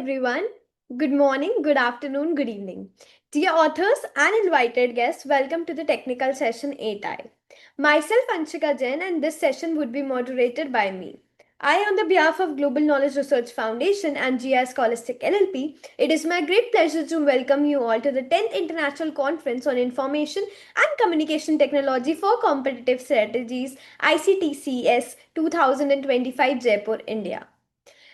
everyone. Good morning, good afternoon, good evening. Dear authors and invited guests, welcome to the technical session 8I. Myself, Anshika Jain, and this session would be moderated by me. On the behalf of Global Knowledge Research Foundation and GI Scholastic LLP, it is my great pleasure to welcome you all to the 10th International Conference on Information and Communication Technology for Competitive Strategies ICTCS 2025 Jaipur, India.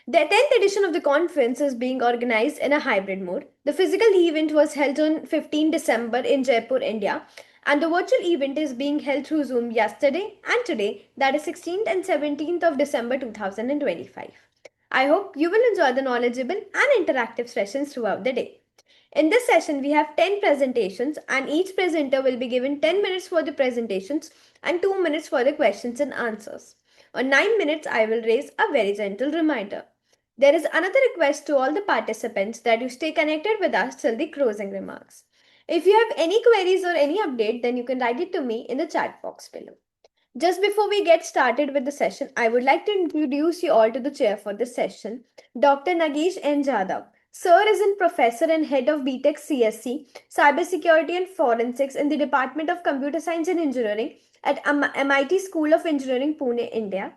The 10th edition of the conference is being organized in a hybrid mode. The physical event was held on 15 December in Jaipur, India, and the virtual event is being held through Zoom yesterday and today, that is 16th and 17th of December 2025. I hope you will enjoy the knowledgeable and interactive sessions throughout the day. In this session, we have 10 presentations, and each presenter will be given 10 minutes for the presentations and 2 minutes for the questions and answers. On 9 minutes, I will raise a very gentle reminder. There is another request to all the participants that you stay connected with us till the closing remarks. If you have any queries or any update, then you can write it to me in the chat box below. Just before we get started with the session, I would like to introduce you all to the chair for this session, Dr. Nagesh N. Jadhav. Sir is a professor and head of BTech CSC, Cybersecurity and Forensics in the Department of Computer Science and Engineering at MIT School of Engineering, Pune, India.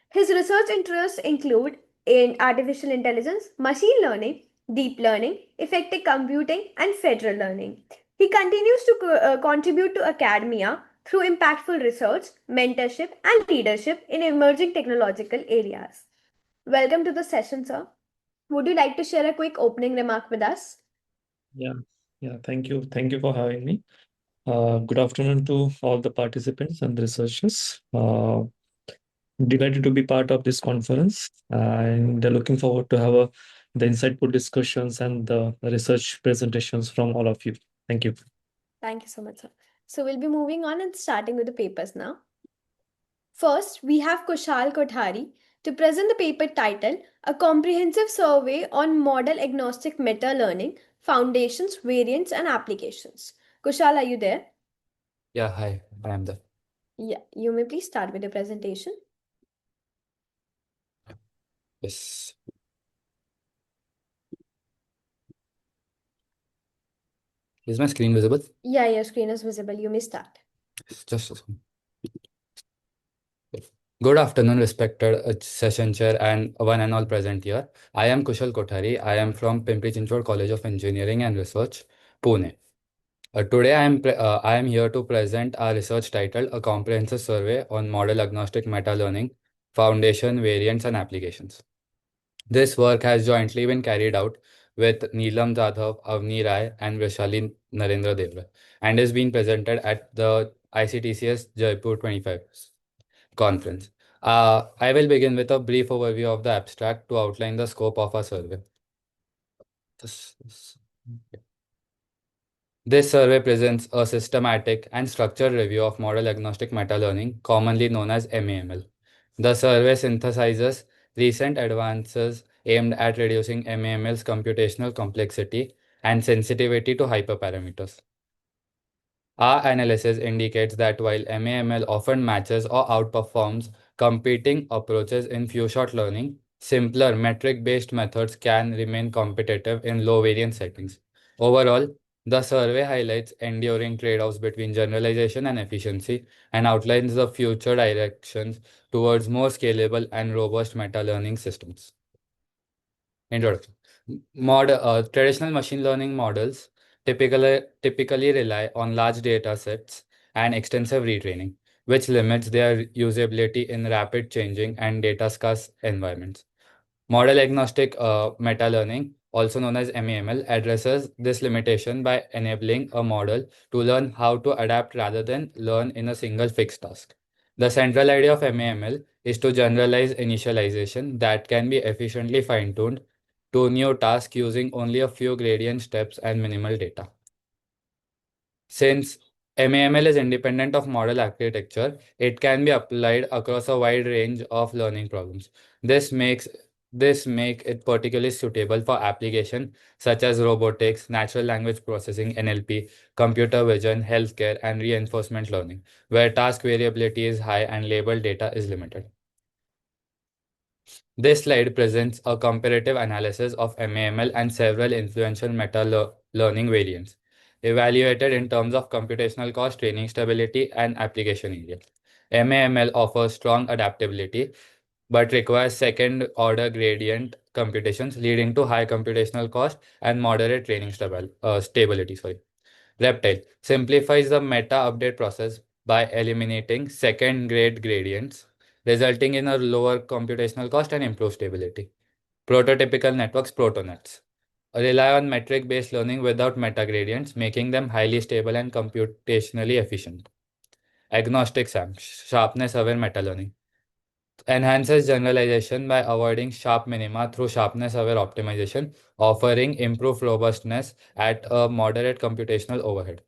His research interests include in artificial intelligence, machine learning, deep learning, effective computing, and federal learning. He continues to contribute to academia through impactful research, mentorship, and leadership in emerging technological areas. Welcome to the session, sir. Would you like to share a quick opening remark with us? Yeah, yeah, thank you. Thank you for having me. Good afternoon to all the participants and researchers. Delighted to be part of this conference and looking forward to have the insightful discussions and the research presentations from all of you. Thank you. Thank you so much, sir. So we'll be moving on and starting with the papers now. First, we have Kushal Kothari to present the paper titled A Comprehensive Survey on Model Agnostic Meta Learning Foundations, Variants, and Applications. Kushal, are you there? Yeah, hi, I am there. Yeah, you may please start with the presentation. Yes. Is my screen visible? Yeah, your screen is visible. You may start. Just a second. Good afternoon, respected session chair and one and all present here. I am Kushal Kothari. I am from Pimpri Chinchwad College of Engineering and Research, Pune. Today I am here to present our research titled A Comprehensive Survey on Model Agnostic Meta Learning Foundation, Variants and Applications. This work has jointly been carried out with Neelam Jadhav, Avni Rai, and Vaishali Narendra Devra, and is being presented at the ICTCS Jaipur 25 conference. I will begin with a brief overview of the abstract to outline the scope of our survey. This survey presents a systematic and structured review of model agnostic meta learning, commonly known as MAML. The survey synthesizes recent advances aimed at reducing MAML's computational complexity and sensitivity to hyperparameters. Our analysis indicates that while MAML often matches or outperforms competing approaches in few-shot learning, simpler metric-based methods can remain competitive in low-variance settings. Overall, the survey highlights enduring trade-offs between generalization and efficiency and outlines the future directions towards more scalable and robust meta-learning systems. Introduction. Traditional machine learning models typically rely on large data sets and extensive retraining, which limits their usability in rapid changing and data scarce environments. Model agnostic meta learning, also known as MEML, addresses this limitation by enabling a model to learn how to adapt rather than learn in a single fixed task. The central idea of MEML is to generalize initialization that can be efficiently fine tuned to new tasks using only a few gradient steps and minimal data. Since MAML is independent of model architecture, it can be applied across a wide range of learning problems. This make it particularly suitable for applications such as robotics, natural language processing, NLP, computer vision, healthcare, and reinforcement learning, where task variability is high and labeled data is limited. This slide presents a comparative analysis of MAML and several influential meta-learning variants, evaluated in terms of computational cost, training stability, and application area. MAML offers strong adaptability, but requires second-order gradient computations, leading to high computational cost and moderate training stability. Reptile simplifies the meta update process by eliminating second grade gradients, resulting in a lower computational cost and improved stability. Prototypical networks, protonets, rely on metric based learning without meta gradients, making them highly stable and computationally efficient. Agnostic SAM, sharpness aware meta learning, enhances generalization by avoiding sharp minima through sharpness aware optimization, offering improved robustness at a moderate computational overhead.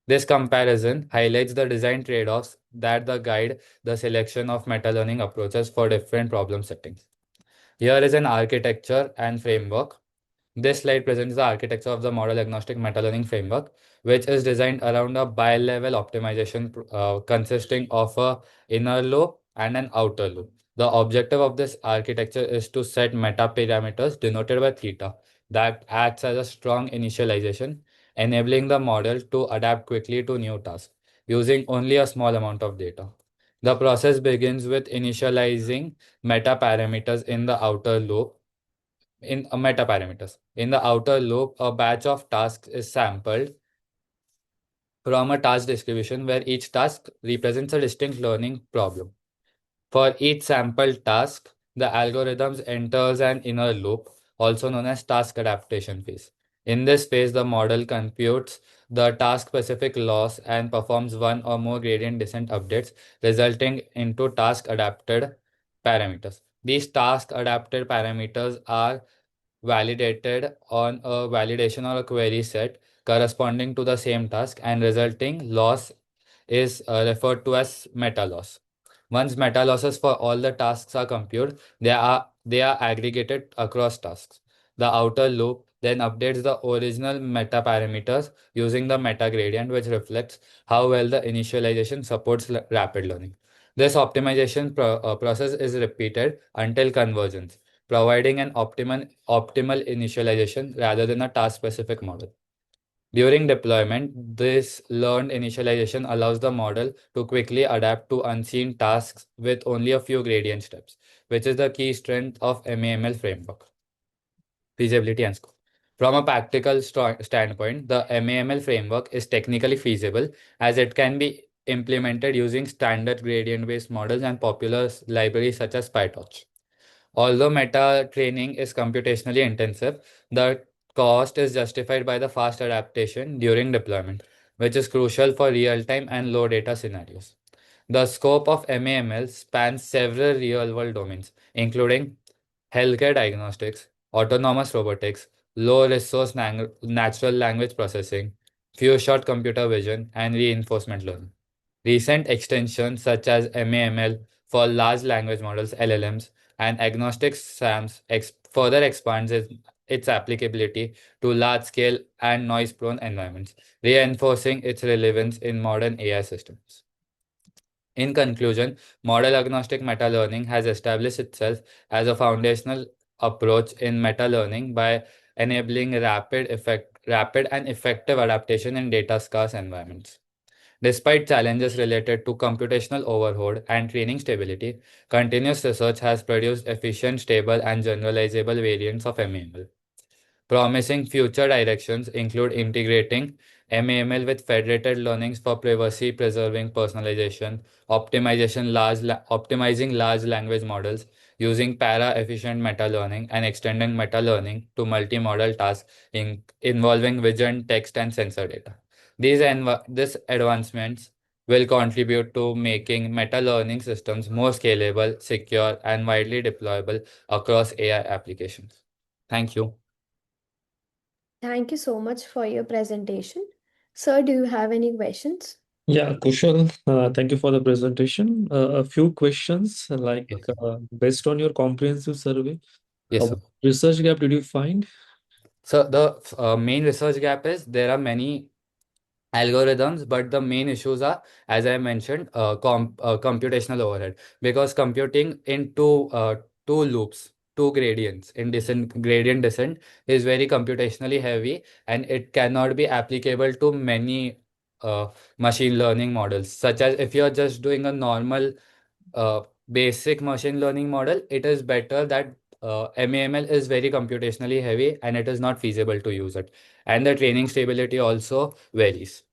This comparison highlights the design trade-offs that the guide the selection of meta-learning approaches for different problem settings. Here is an architecture and framework. This slide presents the architecture of the model agnostic meta-learning framework, which is designed around a bi-level optimization consisting of a inner loop and an outer loop. The objective of this architecture is to set meta parameters denoted by theta that acts as a strong initialization, enabling the model to adapt quickly to new tasks using only a small amount of data. The process begins with initializing meta parameters in the outer loop in meta parameters. In the outer loop, a batch of tasks is sampled from a task distribution where each task represents a distinct learning problem. For each sample task, the algorithms enters an inner loop, also known as task adaptation phase. In this phase, the model computes the task-specific loss and performs one or more gradient descent updates, resulting into task-adapted parameters. These task-adapted parameters are validated on a validation or a query set corresponding to the same task, and resulting loss is referred to as meta loss. Once meta losses for all the tasks are computed, they are aggregated across tasks. The outer loop then updates the original meta parameters using the meta gradient, which reflects how well the initialization supports rapid learning. This optimization process is repeated until convergence, providing an optimal initialization rather than a task specific model. During deployment, this learned initialization allows the model to quickly adapt to unseen tasks with only a few gradient steps, which is the key strength of MAML framework. Feasibility and scope. From a practical standpoint, the MAML framework is technically feasible as it can be implemented using standard gradient-based models and popular libraries such as PyTorch. Although meta training is computationally intensive, the cost is justified by the fast adaptation during deployment, which is crucial for real-time and low data scenarios. The scope of MAML spans several real-world domains, including healthcare diagnostics, autonomous robotics, low resource natural language processing, few shot computer vision, and reinforcement learning. Recent extensions such as MAML for large language models (LLMs) and agnostic SAMs further expands its applicability to large-scale and noise-prone environments, reinforcing its relevance in modern AI systems. In conclusion, model agnostic meta learning has established itself as a foundational approach in meta learning by enabling rapid and effective adaptation in data scarce environments. Despite challenges related to computational overload and training stability, continuous research has produced efficient, stable, and generalizable variants of MAML. Promising future directions include integrating MAML with federated learnings for privacy preserving personalization, optimizing large language models, using para-efficient meta-learning, and extending meta-learning to multimodal tasks involving vision, text, and sensor data. These advancements will contribute to making meta-learning systems more scalable, secure, and widely deployable across AI applications. Thank you. Thank you so much for your presentation. Sir, do you have any questions? Yeah, Kushal, thank you for the presentation. A few questions like Yes, based on your comprehensive survey, yes, sir. what research gap did you find? So the main research gap is there are many algorithms, but the main issues are, as I mentioned, computational overhead. Because computing in two two loops, two gradients in gradient descent is very computationally heavy, and it cannot be applicable to many machine learning models, such as if you're just doing a normal uh, basic machine learning model, it is better that MAML is very computationally heavy and it is not feasible to use it. And the training stability also varies.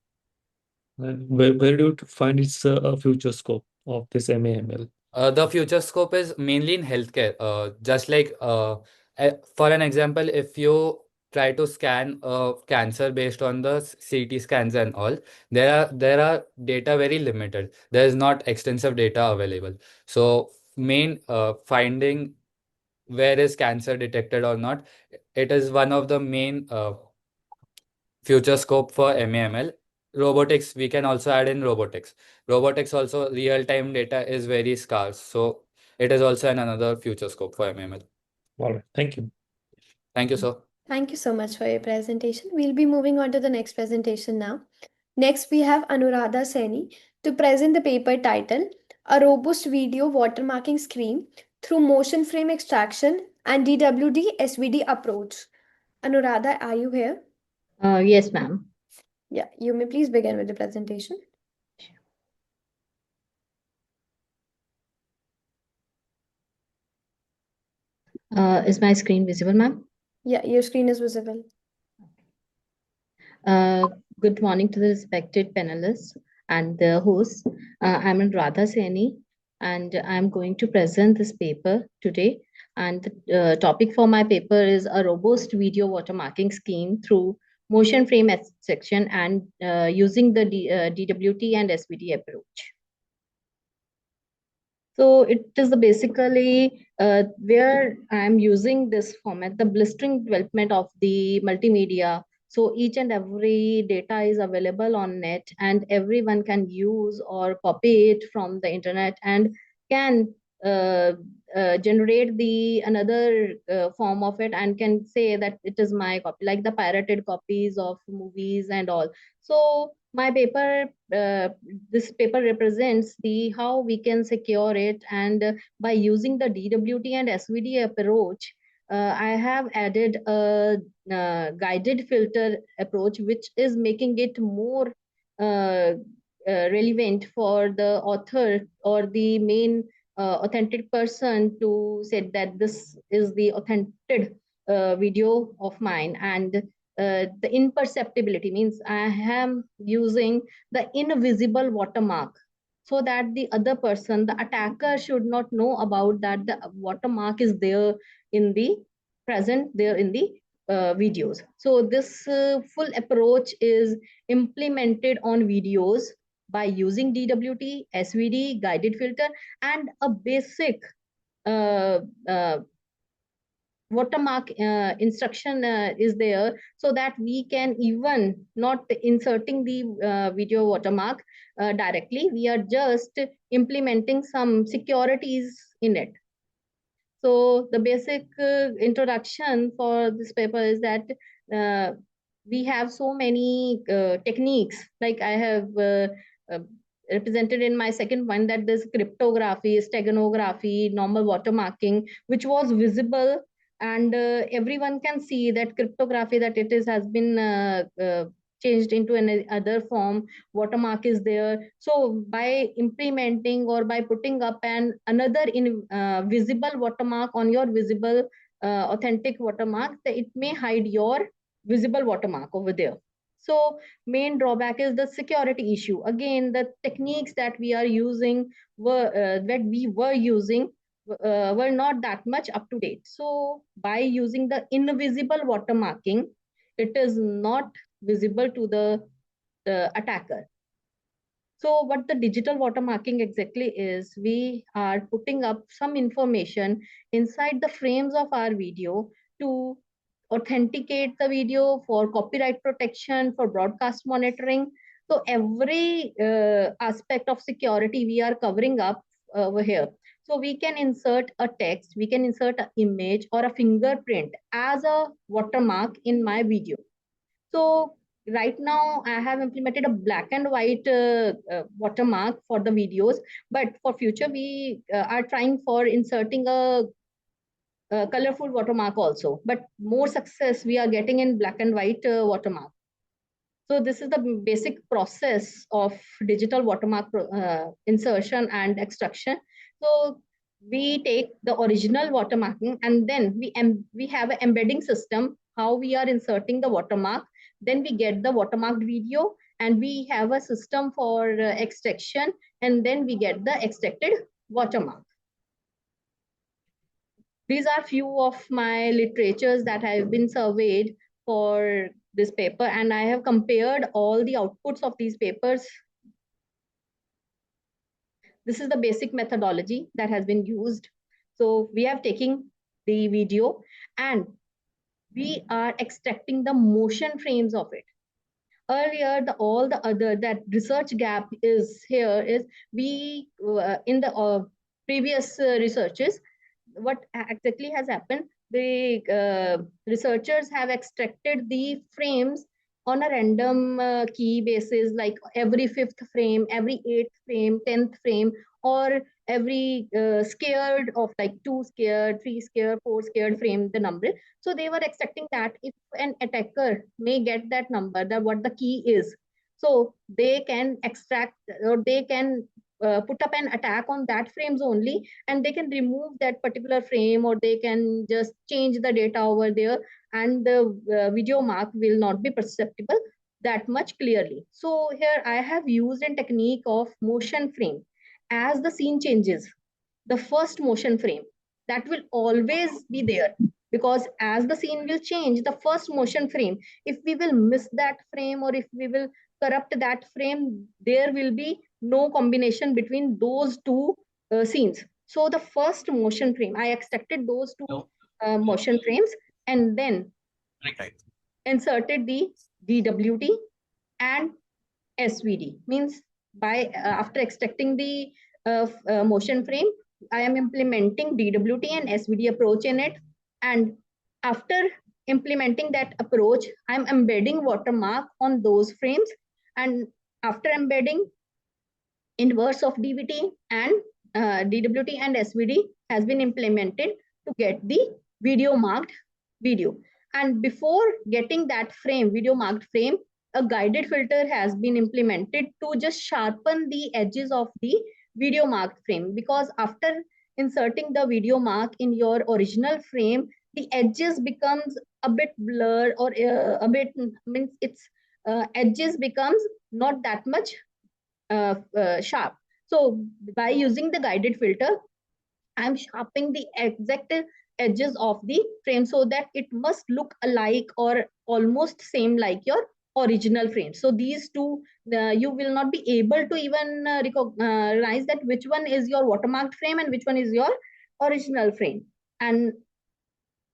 And where do you find its future scope of this MAML? The future scope is mainly in healthcare. Just like for an example, if you try to scan cancer based on the CT scans and all, there are data very limited. There is not extensive data available. So main finding where is cancer detected or not, it is one of the main future scope for MAML. Robotics, we can also add in robotics. Robotics also real-time data is very scarce. So it is also another future scope for MAML. All right, thank you. Thank you, sir. Thank you so much for your presentation. We'll be moving on to the next presentation now. Next, we have Anuradha Seni to present the paper title A Robust Video Watermarking Scheme Through Motion Frame Extraction and DWD SVD Approach. Anuradha, are you here? Yes, ma'am. Yeah, you may please begin with the presentation. Is my screen visible, ma'am? Yeah, your screen is visible. Good morning to the respected panelists and the hosts. I'm Radha Seni, and I'm going to present this paper today. And the topic for my paper is a robust video watermarking scheme through motion frame section and using the DWT and SVD approach. So it is basically where I'm using this format, the blistering development of the multimedia. So each and every data is available on net and everyone can use or copy it from the internet and can generate the another form of it and can say that it is my copy, like the pirated copies of movies and all. So my paper, this paper represents the how we can secure it, and by using the DWT and SVD approach, I have added a guided filter approach, which is making it more relevant for the author or the main authentic person to say that this is the authentic video of mine. And the imperceptibility means I am using the invisible watermark so that the other person, the attacker, should not know about that the watermark is there in the present there in the videos. So this full approach is implemented on videos by using DWT, SVD, guided filter, and a basic uh, uh, watermark instruction is there, so that we can even not inserting the video watermark directly. We are just implementing some securities in it. So the basic introduction for this paper is that uh, we have so many techniques, like I have uh, represented in my second one, that there's cryptography, steganography, normal watermarking, which was visible, and everyone can see that cryptography, that it is has been changed into another form. Watermark is there. So by implementing or by putting up an another visible watermark on your visible authentic watermark, it may hide your visible watermark over there. So main drawback is the security issue. Again, the techniques that we are using were using were not that much up to date. So by using the invisible watermarking, it is not visible to the attacker. So what the digital watermarking exactly is, we are putting up some information inside the frames of our video to authenticate the video for copyright protection, for broadcast monitoring. So every aspect of security we are covering up over here. So we can insert a text, we can insert an image or a fingerprint as a watermark in my video. So right now I have implemented a black and white watermark for the videos, but for future we are trying for inserting a colorful watermark also, but more success we are getting in black and white watermark. So this is the basic process of digital watermark insertion and extraction. So we take the original watermarking, and then we have an embedding system, how we are inserting the watermark. Then we get the watermarked video, and we have a system for extraction, and then we get the extracted watermark. These are few of my literatures that have been surveyed for this paper, and I have compared all the outputs of these papers. This is the basic methodology that has been used. So we have taken the video and we are extracting the motion frames of it. Earlier, all the other that research gap is here is we in the previous researches, what exactly has happened, the researchers have extracted the frames on a random key basis, like every 5th frame, every 8th frame, 10th frame, or every scared of like 2 scared, 3 scared, 4 scared frame, the number. So they were expecting that if an attacker may get that number, that what the key is, so they can extract or they can put up an attack on that frames only, and they can remove that particular frame, or they can just change the data over there, and the video mark will not be perceptible that much clearly. So here I have used a technique of motion frame. As the scene changes, the first motion frame that will always be there, because as the scene will change, the first motion frame, if we will miss that frame or if we will corrupt that frame, there will be no combination between those two scenes. So the first motion frame, I extracted those two motion frames, and then inserted the DWT and SVD. Means by after extracting the motion frame, I am implementing DWT and SVD approach in it. And after implementing that approach, I'm embedding watermark on those frames. And after embedding, inverse of DWT and DWT and SVD has been implemented to get the video marked video. And before getting that frame, video marked frame, a guided filter has been implemented to just sharpen the edges of the video marked frame, because after inserting the video mark in your original frame, the edges becomes a bit blurred, or a bit means its edges becomes not that much sharp. So by using the guided filter, I'm sharpening the exact edges of the frame so that it must look alike or almost same like your original frame. So these two, you will not be able to even recognize that which one is your watermarked frame and which one is your original frame. And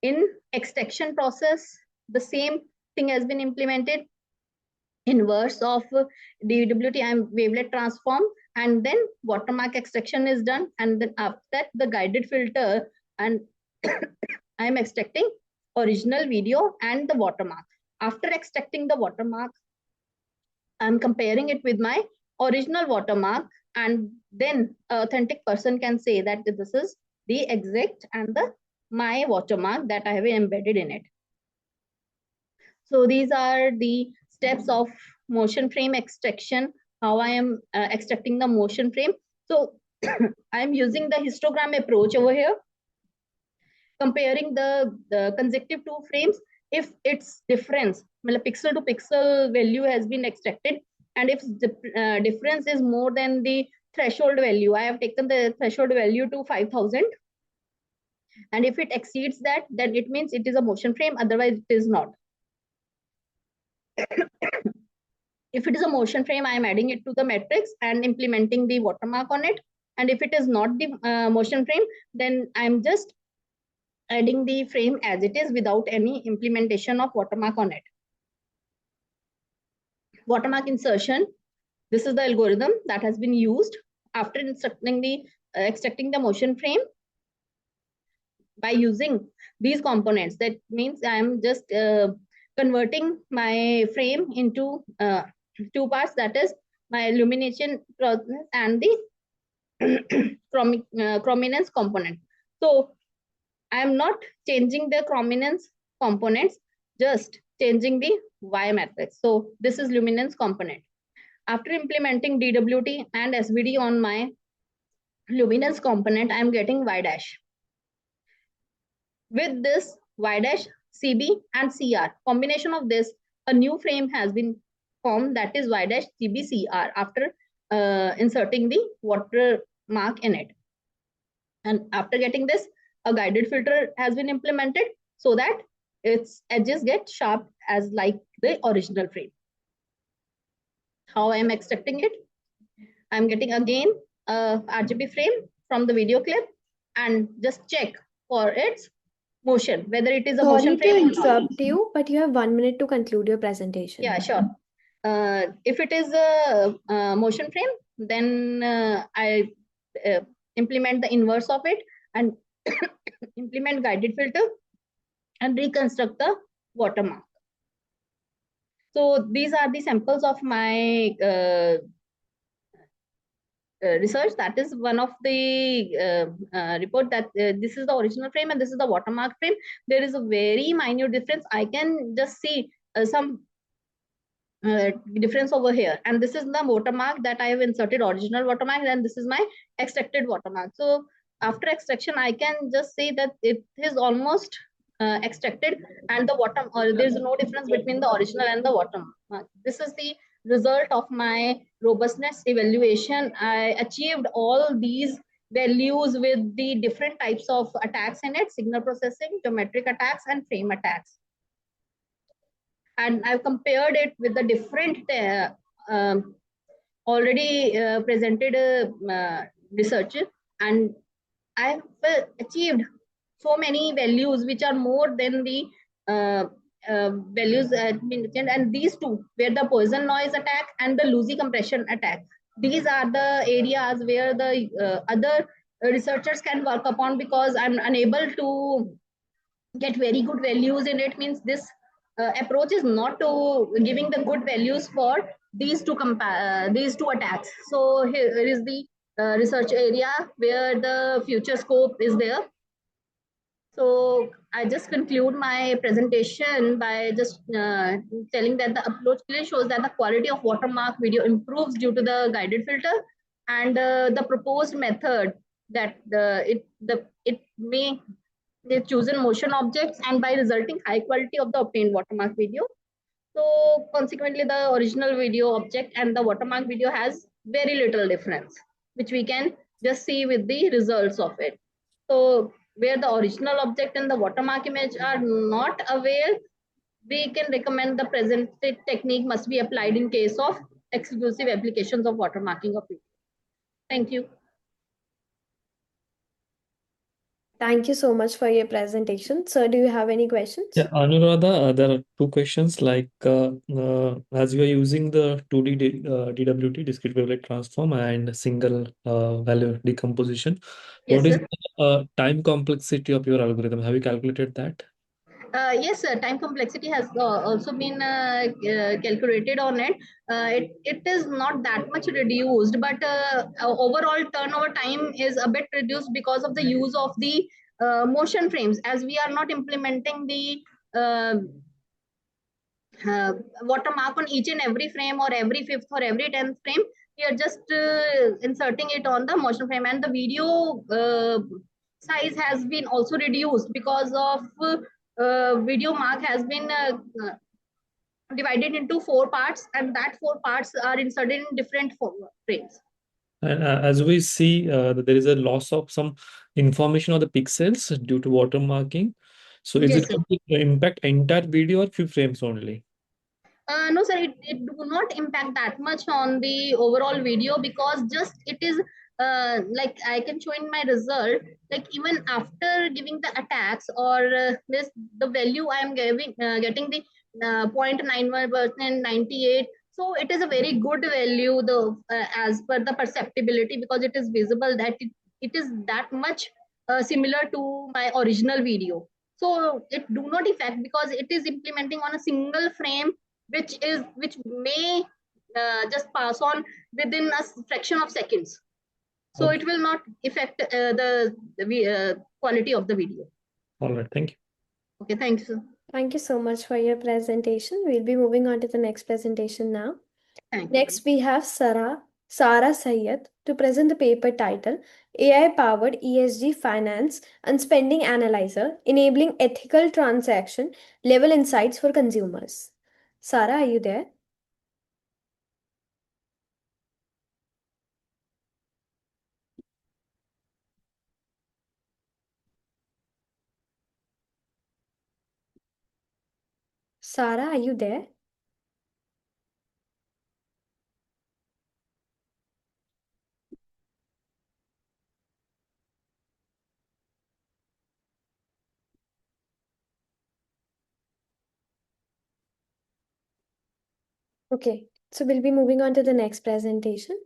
in extraction process, the same thing has been implemented. Inverse of DWT and wavelet transform, and then watermark extraction is done, and then after that the guided filter, and I am extracting original video and the watermark. After extracting the watermark, I'm comparing it with my original watermark, and then authentic person can say that this is the exact and the my watermark that I have embedded in it. So these are the steps of motion frame extraction, how I am extracting the motion frame. So I am using the histogram approach over here, comparing the consecutive two frames. If its difference, pixel to pixel value has been extracted, and if the difference is more than the threshold value, I have taken the threshold value to 5,000. And if it exceeds that, then it means it is a motion frame, otherwise it is not. If it is a motion frame, I am adding it to the matrix and implementing the watermark on it. And if it is not the motion frame, then I'm just adding the frame as it is without any implementation of watermark on it. Watermark insertion. This is the algorithm that has been used after instructing the extracting the motion frame by using these components. That means I am just converting my frame into two parts, that is my illumination process and the chrominance component. So I am not changing the chrominance components, just changing the Y matrix. So this is luminance component. After implementing DWT and SVD on my luminance component, I am getting Y dash. With this Y dash, CB and CR, combination of this, a new frame has been formed, that is Y dash CB CR, after inserting the watermark in it. And after getting this, a guided filter has been implemented so that its edges get sharp as like the original frame. How I am extracting it? I am getting again a RGB frame from the video clip and just check for its motion, whether it is a Sorry motion to frame or not. interrupt you, but you have 1 minute to conclude your presentation. Yeah, sure. If it is a motion frame, then I implement the inverse of it and implement guided filter and reconstruct the watermark. So these are the samples of my research. That is one of the report that this is the original frame and this is the watermark frame. There is a very minute difference. I can just see some difference over here, and this is the watermark that I have inserted, original watermark, and this is my extracted watermark. So after extraction, I can just say that it is almost extracted, and the water, or there is no difference between the original and the watermark. This is the result of my robustness evaluation. I achieved all these values with the different types of attacks in it: signal processing, geometric attacks, and frame attacks. And I've compared it with the different already presented research, and I've achieved so many values which are more than the values mentioned. And these two, where the Poisson noise attack and the Lucy compression attack, these are the areas where the other researchers can work upon, because I'm unable to get very good values in it. Means this approach is not to giving the good values for these two attacks. So here is the research area where the future scope is there. So I just conclude my presentation by just telling that the approach clearly shows that the quality of watermark video improves due to the guided filter, and the proposed method that it may the chosen motion objects, and by resulting high quality of the obtained watermark video. So consequently, the original video object and the watermark video has very little difference, which we can just see with the results of it. So where the original object and the watermark image are not aware, we can recommend the presented technique must be applied in case of exclusive applications of watermarking of video. Thank you. Thank you so much for your presentation. Sir, do you have any questions? Yeah, Anuradha, there are two questions. Like, as you are using the 2D DWT, discrete wavelet transform, and single value decomposition, Yes, what is sir. the time complexity of your algorithm? Have you calculated that? Yes, sir. Time complexity has also been calculated on it. It is not that much reduced, but overall turnover time is a bit reduced because of the use of the motion frames, as we are not implementing the uh, watermark on each and every frame, or every fifth or every 10th frame. We are just inserting it on the motion frame, and the video size has been also reduced because of video mark has been divided into 4 parts, and that 4 parts are inserted in different frames. And as we see, that there is a loss of some information on the pixels due to watermarking. So is Yes, it sir. going to impact entire video or few frames only? No, sir, it do not impact that much on the overall video, because just it is like I can show in my result, like even after giving the attacks, or this the value I am getting the 0.91%, 98. So it is a very good value, the as per the perceptibility, because it is visible that it is that much similar to my original video. So it do not affect, because it is implementing on a single frame, which may just pass on within a fraction of seconds. So Okay. it will not affect the quality of the video. All right, thank you. Okay, thank you, sir. Thank you so much for your presentation. We'll be moving on to the next presentation now. Thank you. Next, we have Sarah Sayed to present the paper title AI-powered ESG Finance and Spending Analyzer, Enabling Ethical Transaction Level Insights for Consumers. Sarah, are you there? Sarah, are you there? Okay, so we'll be moving on to the next presentation.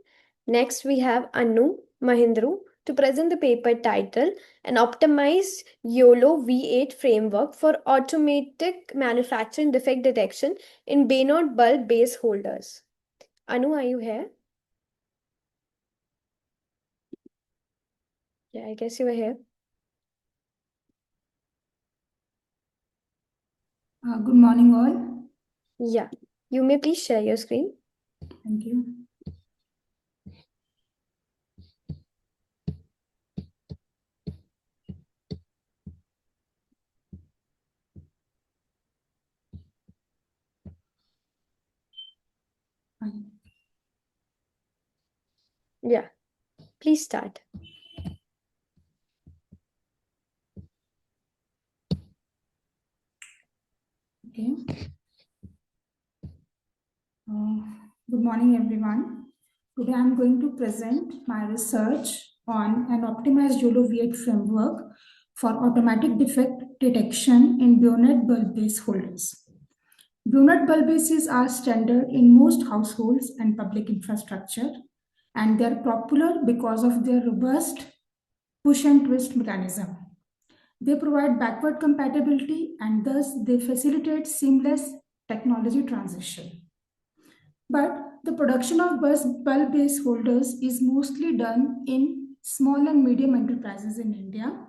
Next, we have Anu Mahindru to present the paper title An Optimized YOLO V8 Framework for Automatic Manufacturing Defect Detection in Baynod Bulb Base Holders. Anu, are you here? Yeah, I guess you are here. Good morning, all. Yeah, you may please share your screen. Thank you. Fine. Yeah, please start. Okay. Good morning, everyone. Today I'm going to present my research on an optimized YOLO V8 framework for automatic defect detection in bayonet bulb base holders. Bayonet bulb bases are standard in most households and public infrastructure, and they're popular because of their robust push and twist mechanism. They provide backward compatibility and thus they facilitate seamless technology transition. But the production of bulb base holders is mostly done in small and medium enterprises in India.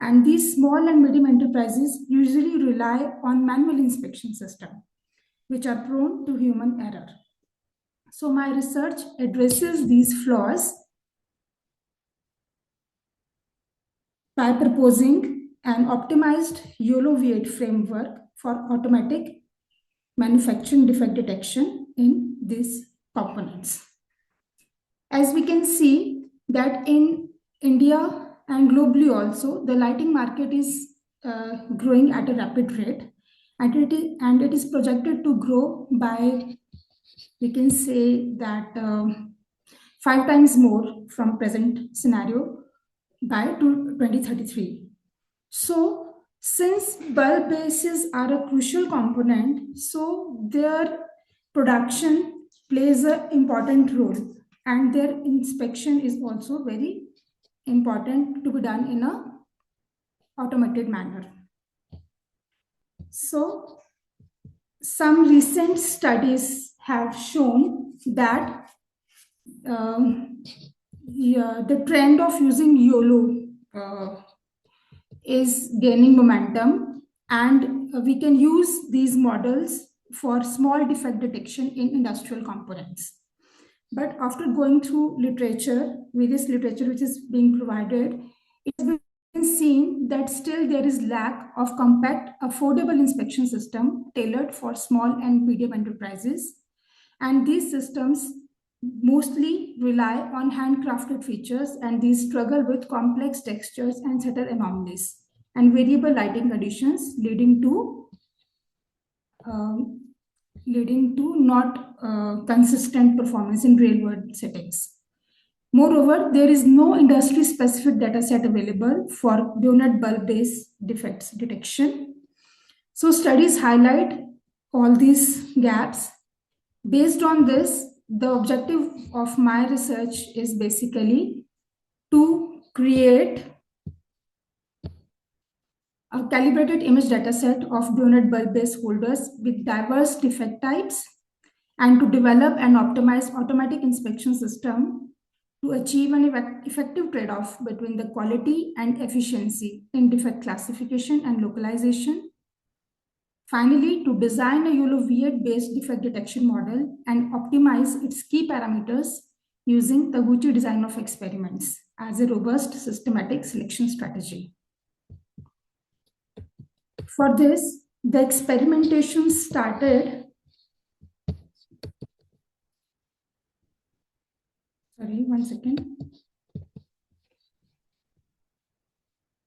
And these small and medium enterprises usually rely on manual inspection system, which are prone to human error. So my research addresses these flaws by proposing an optimized YOLO V8 framework for automatic manufacturing defect detection in these components. As we can see that in India and globally also, the lighting market is growing at a rapid rate, and it is projected to grow by, we can say that 5 times more from present scenario by 2033. So since bulb bases are a crucial component, so their production plays an important role and their inspection is also very important to be done in a automated manner. So some recent studies have shown that the trend of using YOLO is gaining momentum, and we can use these models for small defect detection in industrial components. But after going through literature, various literature which is being provided, it has been seen that still there is lack of compact, affordable inspection system tailored for small and medium enterprises. And these systems mostly rely on handcrafted features, and these struggle with complex textures and subtle anomalies and variable lighting conditions, leading to not consistent performance in real-world settings. Moreover, there is no industry-specific data set available for bayonet bulb-based defects detection. So studies highlight all these gaps. Based on this, the objective of my research is basically to create a calibrated image dataset of bayonet bulb base holders with diverse defect types and to develop and optimize automatic inspection system to achieve an effective trade-off between the quality and efficiency in defect classification and localization. Finally, to design a YOLO V8-based defect detection model and optimize its key parameters using Taguchi design of experiments as a robust systematic selection strategy. For this, the experimentation started. Sorry, one second.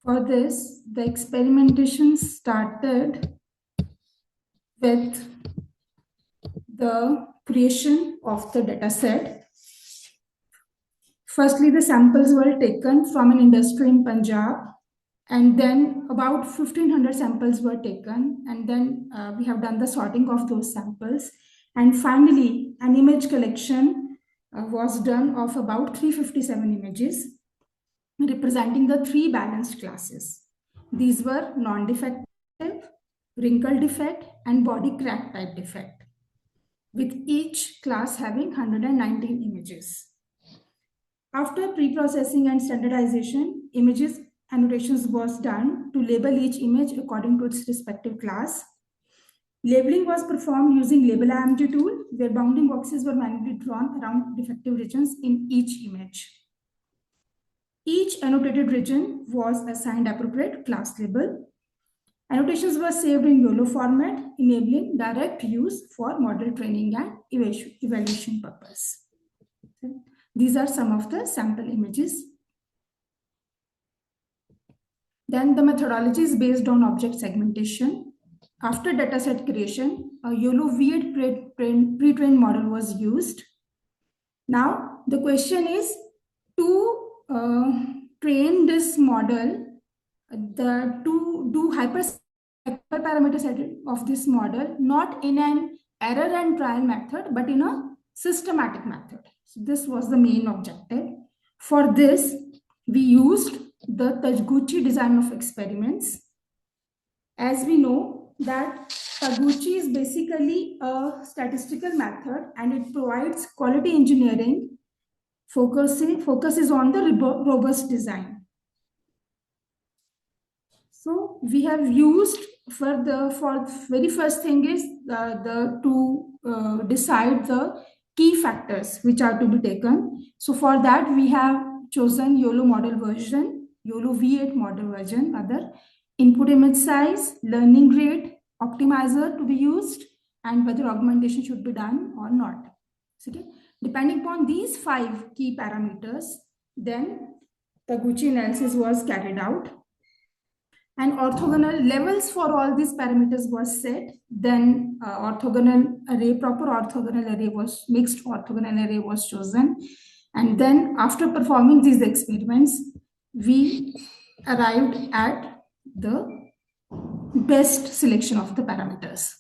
For this, the experimentation started with the creation of the dataset. Firstly, the samples were taken from an industry in Punjab, and then about 1,500 samples were taken, and then we have done the sorting of those samples. And finally, an image collection was done of about 357 images, representing the 3 balanced classes. These were non-defective, wrinkle defect, and body crack type defect, with each class having 119 images. After pre-processing and standardization, images annotations was done to label each image according to its respective class. Labeling was performed using Label IMG tool, where bounding boxes were manually drawn around defective regions in each image. Each annotated region was assigned appropriate class label. Annotations were saved in YOLO format, enabling direct use for model training and evaluation purpose. These are some of the sample images. Then the methodology is based on object segmentation. After dataset creation, a YOLO V8 pre-trained model was used. Now, the question is to train this model, to do hyperparameter setting of this model, not in an error and trial method, but in a systematic method. So this was the main objective. For this, we used the Taguchi design of experiments. As we know that Taguchi is basically a statistical method, and it provides quality engineering, focuses on the robust design. So we have used for very first thing is to decide the key factors which are to be taken. So for that we have chosen YOLO model version, YOLO V8 model version, other input image size, learning rate, optimizer to be used, and whether augmentation should be done or not. Okay. Depending upon these 5 key parameters, then Taguchi analysis was carried out. And orthogonal levels for all these parameters was set. Then orthogonal array, proper orthogonal array was, mixed orthogonal array was chosen. And then after performing these experiments, we arrived at the best selection of the parameters.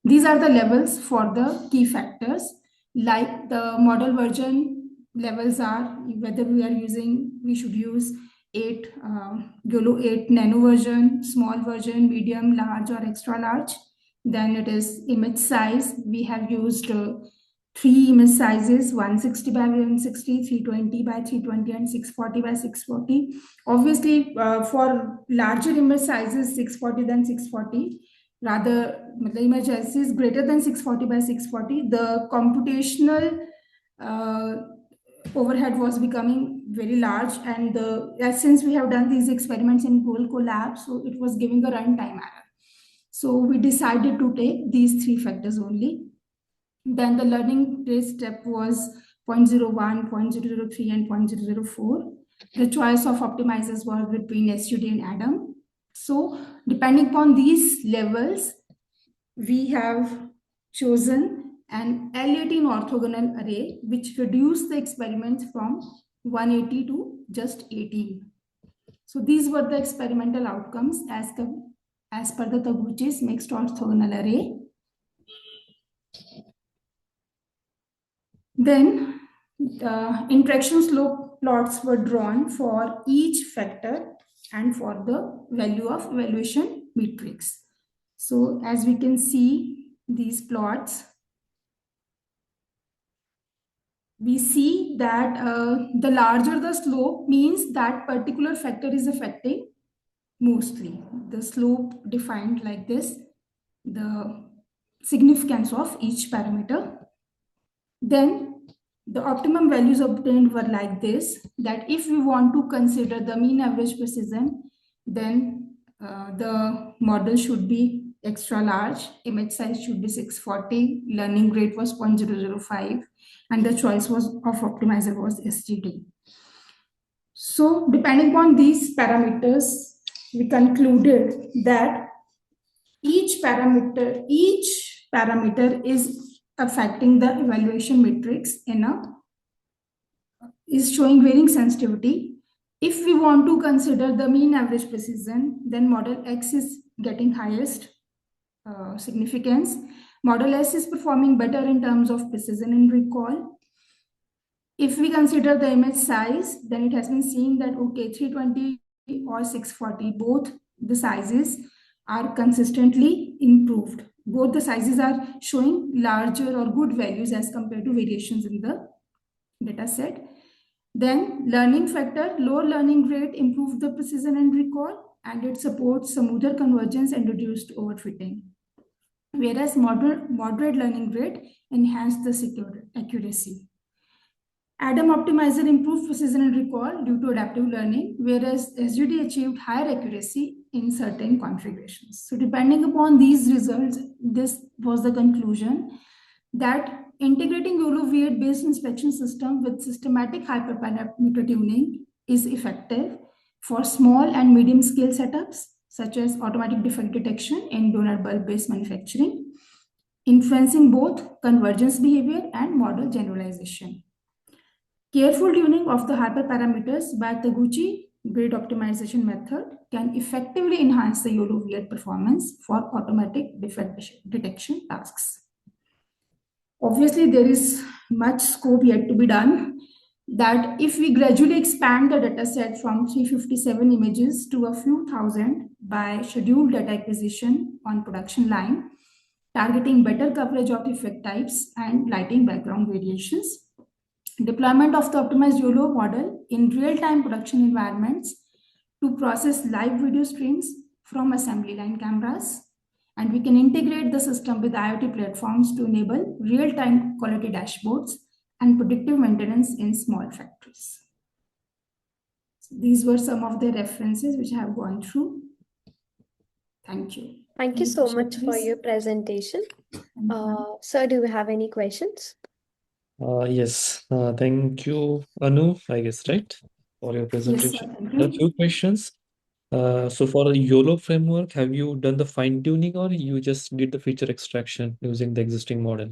These are the levels for the key factors. Like the model version levels are whether we should use YOLO 8 nano version, small version, medium, large, or extra large. Then it is image size. We have used 3 image sizes, 160 by 160, 320 by 320, and 640 by 640. Obviously, for larger image sizes, 640 than 640. Rather, the image size is greater than 640 by 640. The computational overhead was becoming very large, and since we have done these experiments in Google Colab, so it was giving a runtime error. So we decided to take these 3 factors only. Then the learning rate step was 0.01, 0.003, and 0.004. The choice of optimizers was between SUD and Adam. So depending upon these levels, we have chosen an L18 orthogonal array, which reduced the experiments from 180 to just 18. So these were the experimental outcomes as per the Taguchi's mixed orthogonal array. Then the interaction slope plots were drawn for each factor and for the value of evaluation matrix. So as we can see these plots, we see that the larger the slope means that particular factor is affecting mostly. The slope defined like this, the significance of each parameter. Then the optimum values obtained were like this, that if we want to consider the mean average precision, then the model should be extra large, image size should be 640, learning rate was 0.005, and the choice was of optimizer was SGD. So depending on these parameters, we concluded that each parameter is affecting the evaluation matrix is showing varying sensitivity. If we want to consider the mean average precision, then model X is getting highest significance. Model S is performing better in terms of precision and recall. If we consider the image size, then it has been seen that, okay, 320 or 640, both the sizes are consistently improved. Both the sizes are showing larger or good values as compared to variations in the data set. Then learning factor, lower learning rate improved the precision and recall, and it supports smoother convergence and reduced overfitting. Whereas moderate learning rate enhanced the secure accuracy. ADAM optimizer improved precision and recall due to adaptive learning, whereas SGD achieved higher accuracy in certain configurations. So depending upon these results, this was the conclusion that integrating YOLO V8 based inspection system with systematic hyperparameter tuning is effective for small and medium scale setups, such as automatic defect detection in donor bulb based manufacturing, influencing both convergence behavior and model generalization. Careful tuning of the hyperparameters by Taguchi grid optimization method can effectively enhance the YOLO V8 performance for automatic defect detection tasks. Obviously, there is much scope yet to be done, that if we gradually expand the dataset from 357 images to a few thousand by scheduled data acquisition on production line, targeting better coverage of effect types and lighting background variations, deployment of the optimized YOLO model in real-time production environments to process live video streams from assembly line cameras, and we can integrate the system with IoT platforms to enable real-time quality dashboards and predictive maintenance in small factories. So these were some of the references which I have gone through. Thank you. Thank you so much for your presentation. Sir, do you have any questions? Yes, thank you, Anu, I guess, right, for your presentation. Yes, sir, thank There are you. few questions. So for the YOLO framework, have you done the fine tuning or you just did the feature extraction using the existing model?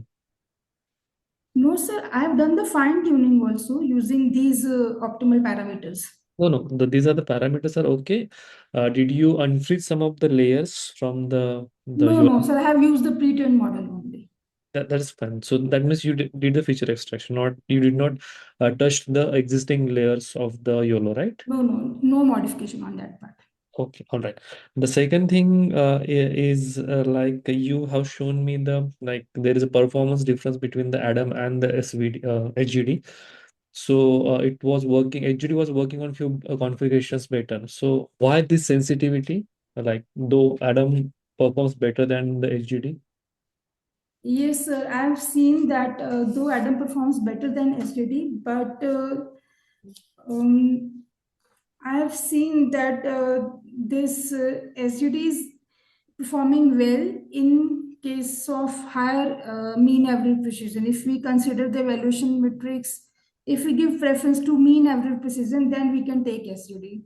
No, sir, I have done the fine tuning also using these optimal parameters. No, these are the parameters are okay. Did you unfreeze some of the layers from the No, YOLO? sir, I have used the pre-trained model only. That is fine. So that means you did the feature extraction, not you did not touch the existing layers of the YOLO, right? No modification on that part. Okay, all right. The second thing is like you have shown me there is a performance difference between the ADAM and the HGD. So it was working, HGD was working on few configurations better. So why this sensitivity? Like though ADAM performs better than the HGD? Yes, sir. I have seen that though Adam performs better than SGD, but um, I have seen that this SGD is performing well in case of higher mean average precision. If we consider the evaluation metrics, if we give preference to mean average precision, then we can take SGD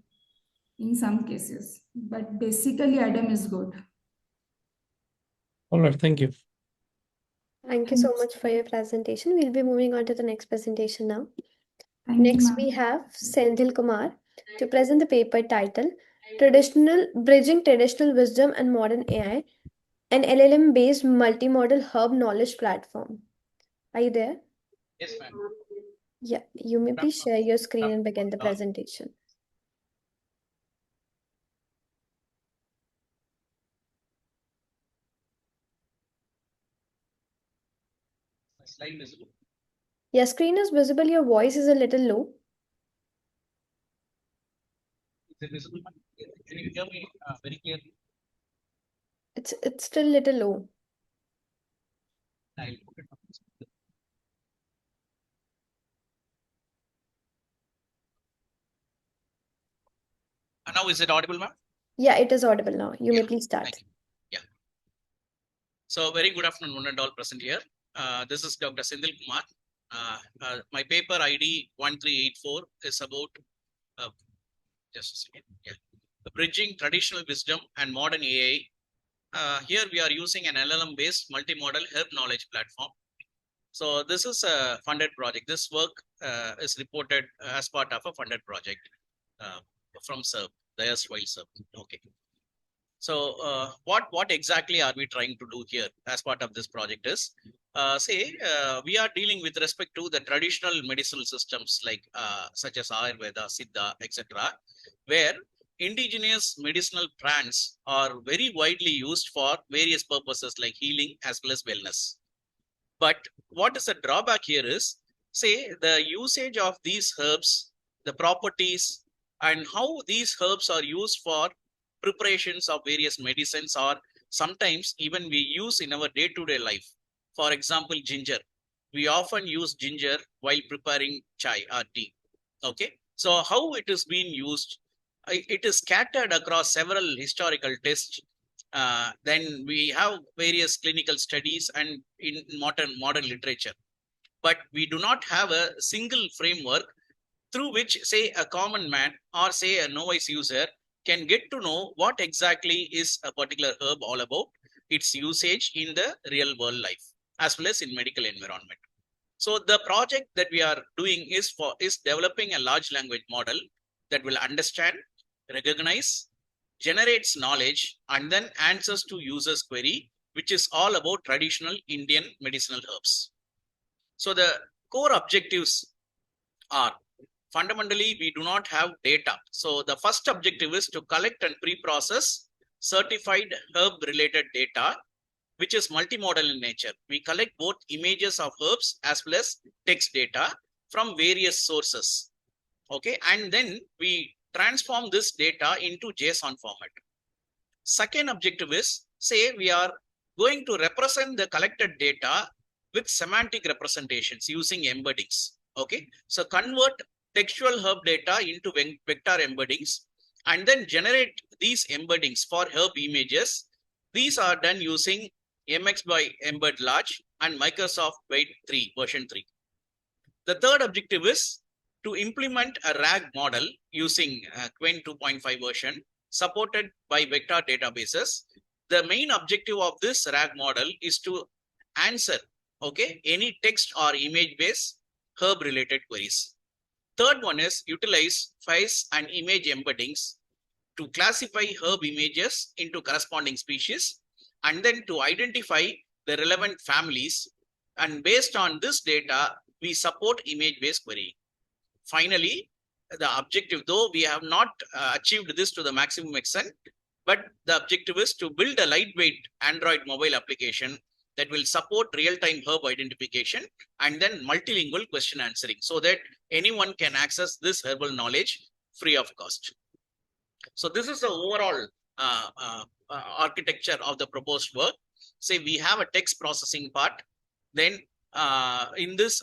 in some cases. But basically, Adam is good. All right, thank you. Thank you so much for your presentation. We'll be moving on to the next presentation now. Thank you, Next, ma'am. we have Senthil Kumar to present the paper titled Bridging Traditional Wisdom and Modern AI, an LLM-based multimodal hub knowledge platform. Are you there? Yes, ma'am. Yeah, you may please share your screen and begin the presentation. Slide visible. Your screen is visible, your voice is a little low. Is it visible? Can you hear me very clearly? It's still a little low. I'll put it on. Now is it audible, ma'am? Yeah, it is audible now. You may please start. Thank you. Yeah. So very good afternoon, one and all present here. This is Dr. Sindil Kumar. My paper ID 1384 is about just a second. Yeah, bridging traditional wisdom and modern AI. Here we are using an LLM-based multimodal herb knowledge platform. So this is a funded project. This work is reported as part of a funded project from SERP, the erstwhile SERP. Okay. So what exactly are we trying to do here as part of this project is, we are dealing with respect to the traditional medicinal systems like such as Ayurveda, Siddha, etc., where indigenous medicinal plants are very widely used for various purposes like healing as well as wellness. But what is the drawback here is, say, the usage of these herbs, the properties, and how these herbs are used for preparations of various medicines, or sometimes even we use in our day-to-day life. For example, ginger. We often use ginger while preparing chai or tea. Okay. So how it is being used, it is scattered across several historical tests. Then we have various clinical studies and in modern literature, but we do not have a single framework through which, say, a common man or say a novice user can get to know what exactly is a particular herb all about, its usage in the real world life as well as in medical environment. So the project that we are doing is developing a large language model that will understand, recognize, generates knowledge, and then answers to users' query, which is all about traditional Indian medicinal herbs. So the core objectives are, fundamentally, we do not have data. So the first objective is to collect and pre-process certified herb-related data, which is multimodal in nature. We collect both images of herbs as well as text data from various sources. Okay, and then we transform this data into JSON format. Second objective is, say, we are going to represent the collected data with semantic representations using embeddings. Okay, so convert textual herb data into vector embeddings and then generate these embeddings for herb images. These are done using MX by Embed Large and Microsoft Wade 3 version 3. The third objective is to implement a RAG model using Qwen 2.5 version supported by vector databases. The main objective of this RAG model is to answer, okay, any text or image based herb related queries. Third one is utilize face and image embeddings to classify herb images into corresponding species and then to identify the relevant families. And based on this data, we support image-based querying. Finally, the objective, though we have not achieved this to the maximum extent, but the objective is to build a lightweight Android mobile application that will support real-time herb identification and then multilingual question answering so that anyone can access this herbal knowledge free of cost. So this is the overall architecture of the proposed work. Say we have a text processing part. Then in this,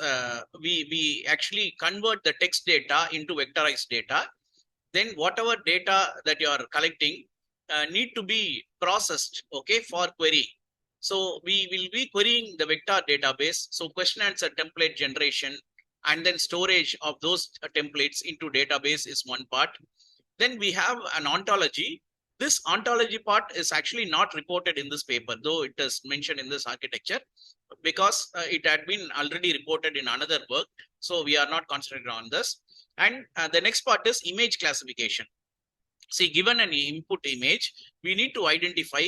we actually convert the text data into vectorized data. Then whatever data that you are collecting need to be processed, okay, for query. So we will be querying the vector database. So question answer template generation and then storage of those templates into database is one part. Then we have an ontology. This ontology part is actually not reported in this paper, though it is mentioned in this architecture, because it had been already reported in another work. So we are not concentrated on this. And the next part is image classification. See, given an input image, we need to identify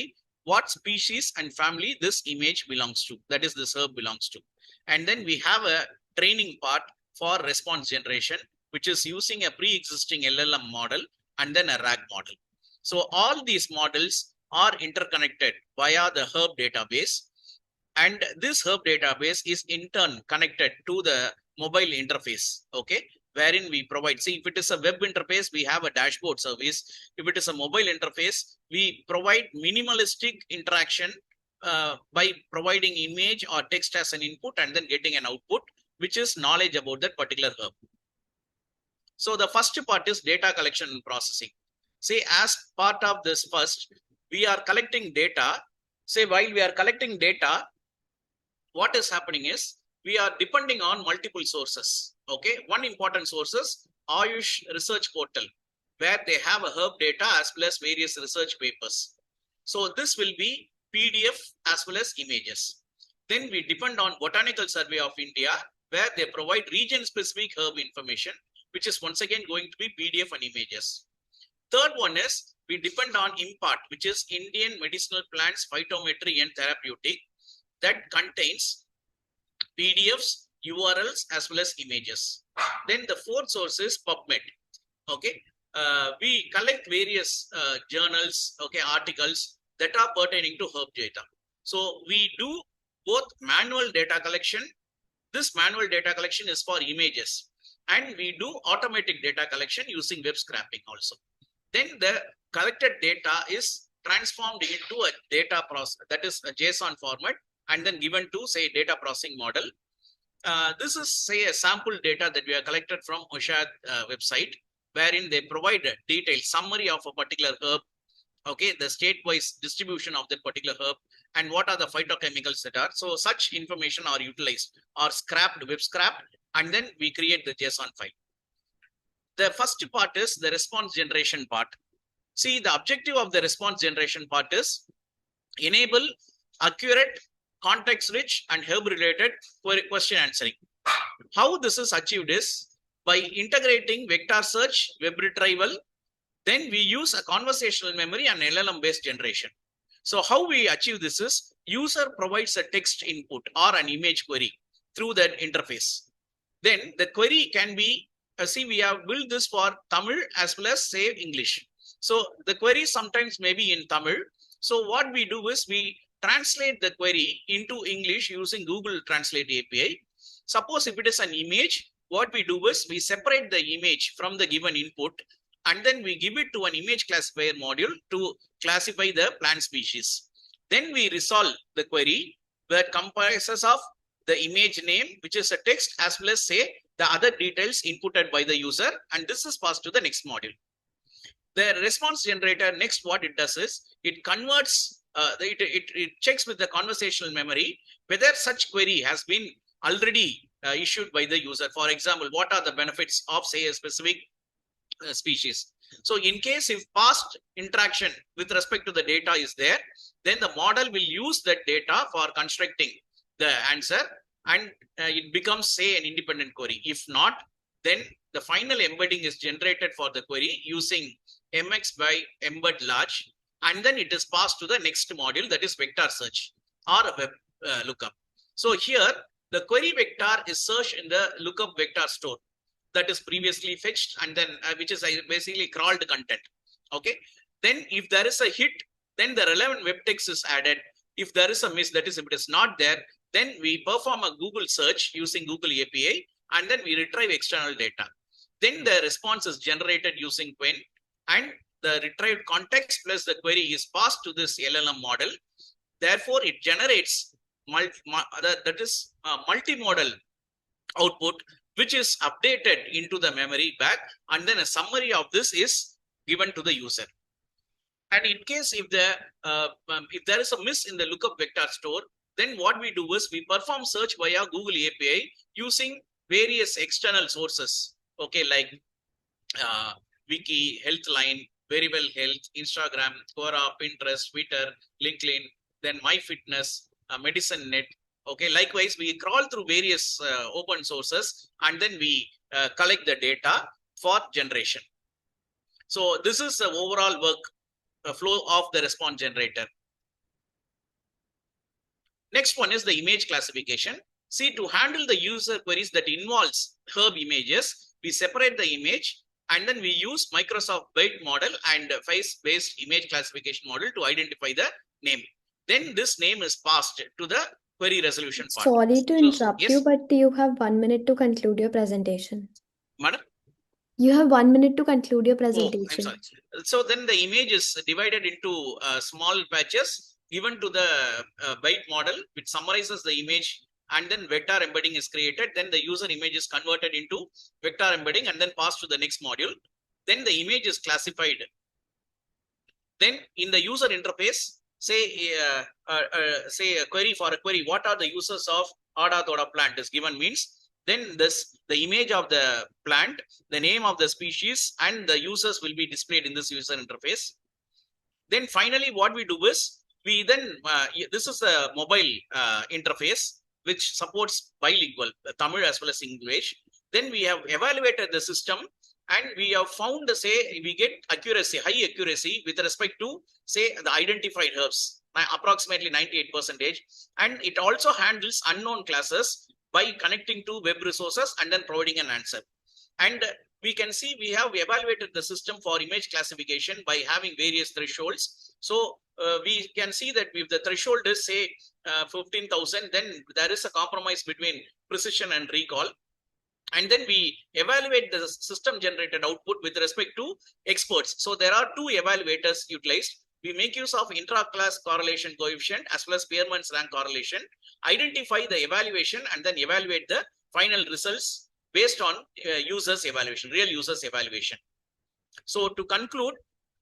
what species and family this image belongs to, that is this herb belongs to. And then we have a training part for response generation, which is using a pre-existing LLM model and then a RAG model. So all these models are interconnected via the herb database. And this herb database is in turn connected to the mobile interface, okay, wherein we provide, see, if it is a web interface, we have a dashboard service. If it is a mobile interface, we provide minimalistic interaction by providing image or text as an input and then getting an output, which is knowledge about that particular herb. So the first part is data collection and processing. Say, as part of this first, we are collecting data. Say, while we are collecting data, what is happening is we are depending on multiple sources. Okay, one important source is Ayush Research Portal, where they have a herb data as well as various research papers. So this will be PDF as well as images. Then we depend on Botanical Survey of India, where they provide region-specific herb information, which is once again going to be PDF and images. Third one is we depend on IMPART, which is Indian Medicinal Plants Phytometry and Therapeutic, that contains PDFs, URLs as well as images. Then the fourth source is PubMed. Okay, we collect various journals, okay, articles that are pertaining to herb data. So we do both manual data collection. This manual data collection is for images, and we do automatic data collection using web scraping also. Then the collected data is transformed into a data process, that is a JSON format, and then given to, say, data processing model. This is, say, a sample data that we have collected from OSHA website, wherein they provide a detailed summary of a particular herb, okay, the state-wise distribution of that particular herb, and what are the phytochemicals that are. So such information are utilized or scrapped, web scrapped, and then we create the JSON file. The first part is the response generation part. See, the objective of the response generation part is enable accurate, context-rich, and herb-related question answering. How this is achieved is by integrating vector search, web retrieval. Then we use a conversational memory and LLM-based generation. So how we achieve this is user provides a text input or an image query through that interface. Then the query can be, see, we have built this for Tamil as well as, say, English. So the query sometimes may be in Tamil. So what we do is we translate the query into English using Google Translate API. Suppose if it is an image, what we do is we separate the image from the given input, and then we give it to an image classifier module to classify the plant species. Then we resolve the query that comprises of the image name, which is a text, as well as, say, the other details inputted by the user, and this is passed to the next module. The response generator, next what it does is it converts, it checks with the conversational memory whether such query has been already issued by the user. For example, what are the benefits of, say, a specific species. So in case if past interaction with respect to the data is there, then the model will use that data for constructing the answer, and it becomes, say, an independent query. If not, then the final embedding is generated for the query using MX by embed large, and then it is passed to the next module, that is vector search or a web lookup. So here the query vector is searched in the lookup vector store that is previously fetched, and then which is basically crawled content. Okay. Then if there is a hit, then the relevant web text is added. If there is a miss, that is if it is not there, then we perform a Google search using Google API, and then we retrieve external data. Then the response is generated using Quen, and the retrieved context plus the query is passed to this LLM model. Therefore, it generates multimodal output, which is updated into the memory back, and then a summary of this is given to the user. And in case if there is a miss in the lookup vector store, then what we do is we perform search via Google API using various external sources, okay, like Wiki, Healthline, Verywell Health, Instagram, Quora, Pinterest, Twitter, LinkedIn, then MyFitness, MedicineNet. Okay, likewise, we crawl through various open sources, and then we collect the data for generation. So this is the overall work flow of the response generator. Next one is the image classification. See, to handle the user queries that involves herb images, we separate the image, and then we use Microsoft Byte model and face-based image classification model to identify the name. Then this name is passed to the query resolution part. Sorry to So, interrupt you, yes, but you have 1 minute to conclude your presentation. madam. You have 1 minute to conclude your Oh, I'm presentation. sorry. So then the image is divided into small patches given to the byte model, which summarizes the image, and then vector embedding is created. Then the user image is converted into vector embedding and then passed to the next module. Then the image is classified. Then in the user interface, say a query for a query, what are the users of Ada Thoda plant is given means, then the image of the plant, the name of the species, and the users will be displayed in this user interface. Then finally, what we do is we then this is a mobile interface which supports bilingual Tamil as well as English. Then we have evaluated the system and we have found, say, we get accuracy, high accuracy with respect to, say, the identified herbs, approximately 98%. And it also handles unknown classes by connecting to web resources and then providing an answer. And we can see we have evaluated the system for image classification by having various thresholds. So we can see that if the threshold is, say, 15,000, then there is a compromise between precision and recall. And then we evaluate the system generated output with respect to experts. So there are two evaluators utilized. We make use of intra-class correlation coefficient as well as Spearman's rank correlation, identify the evaluation, and then evaluate the final results based on users evaluation, real users evaluation. So to conclude,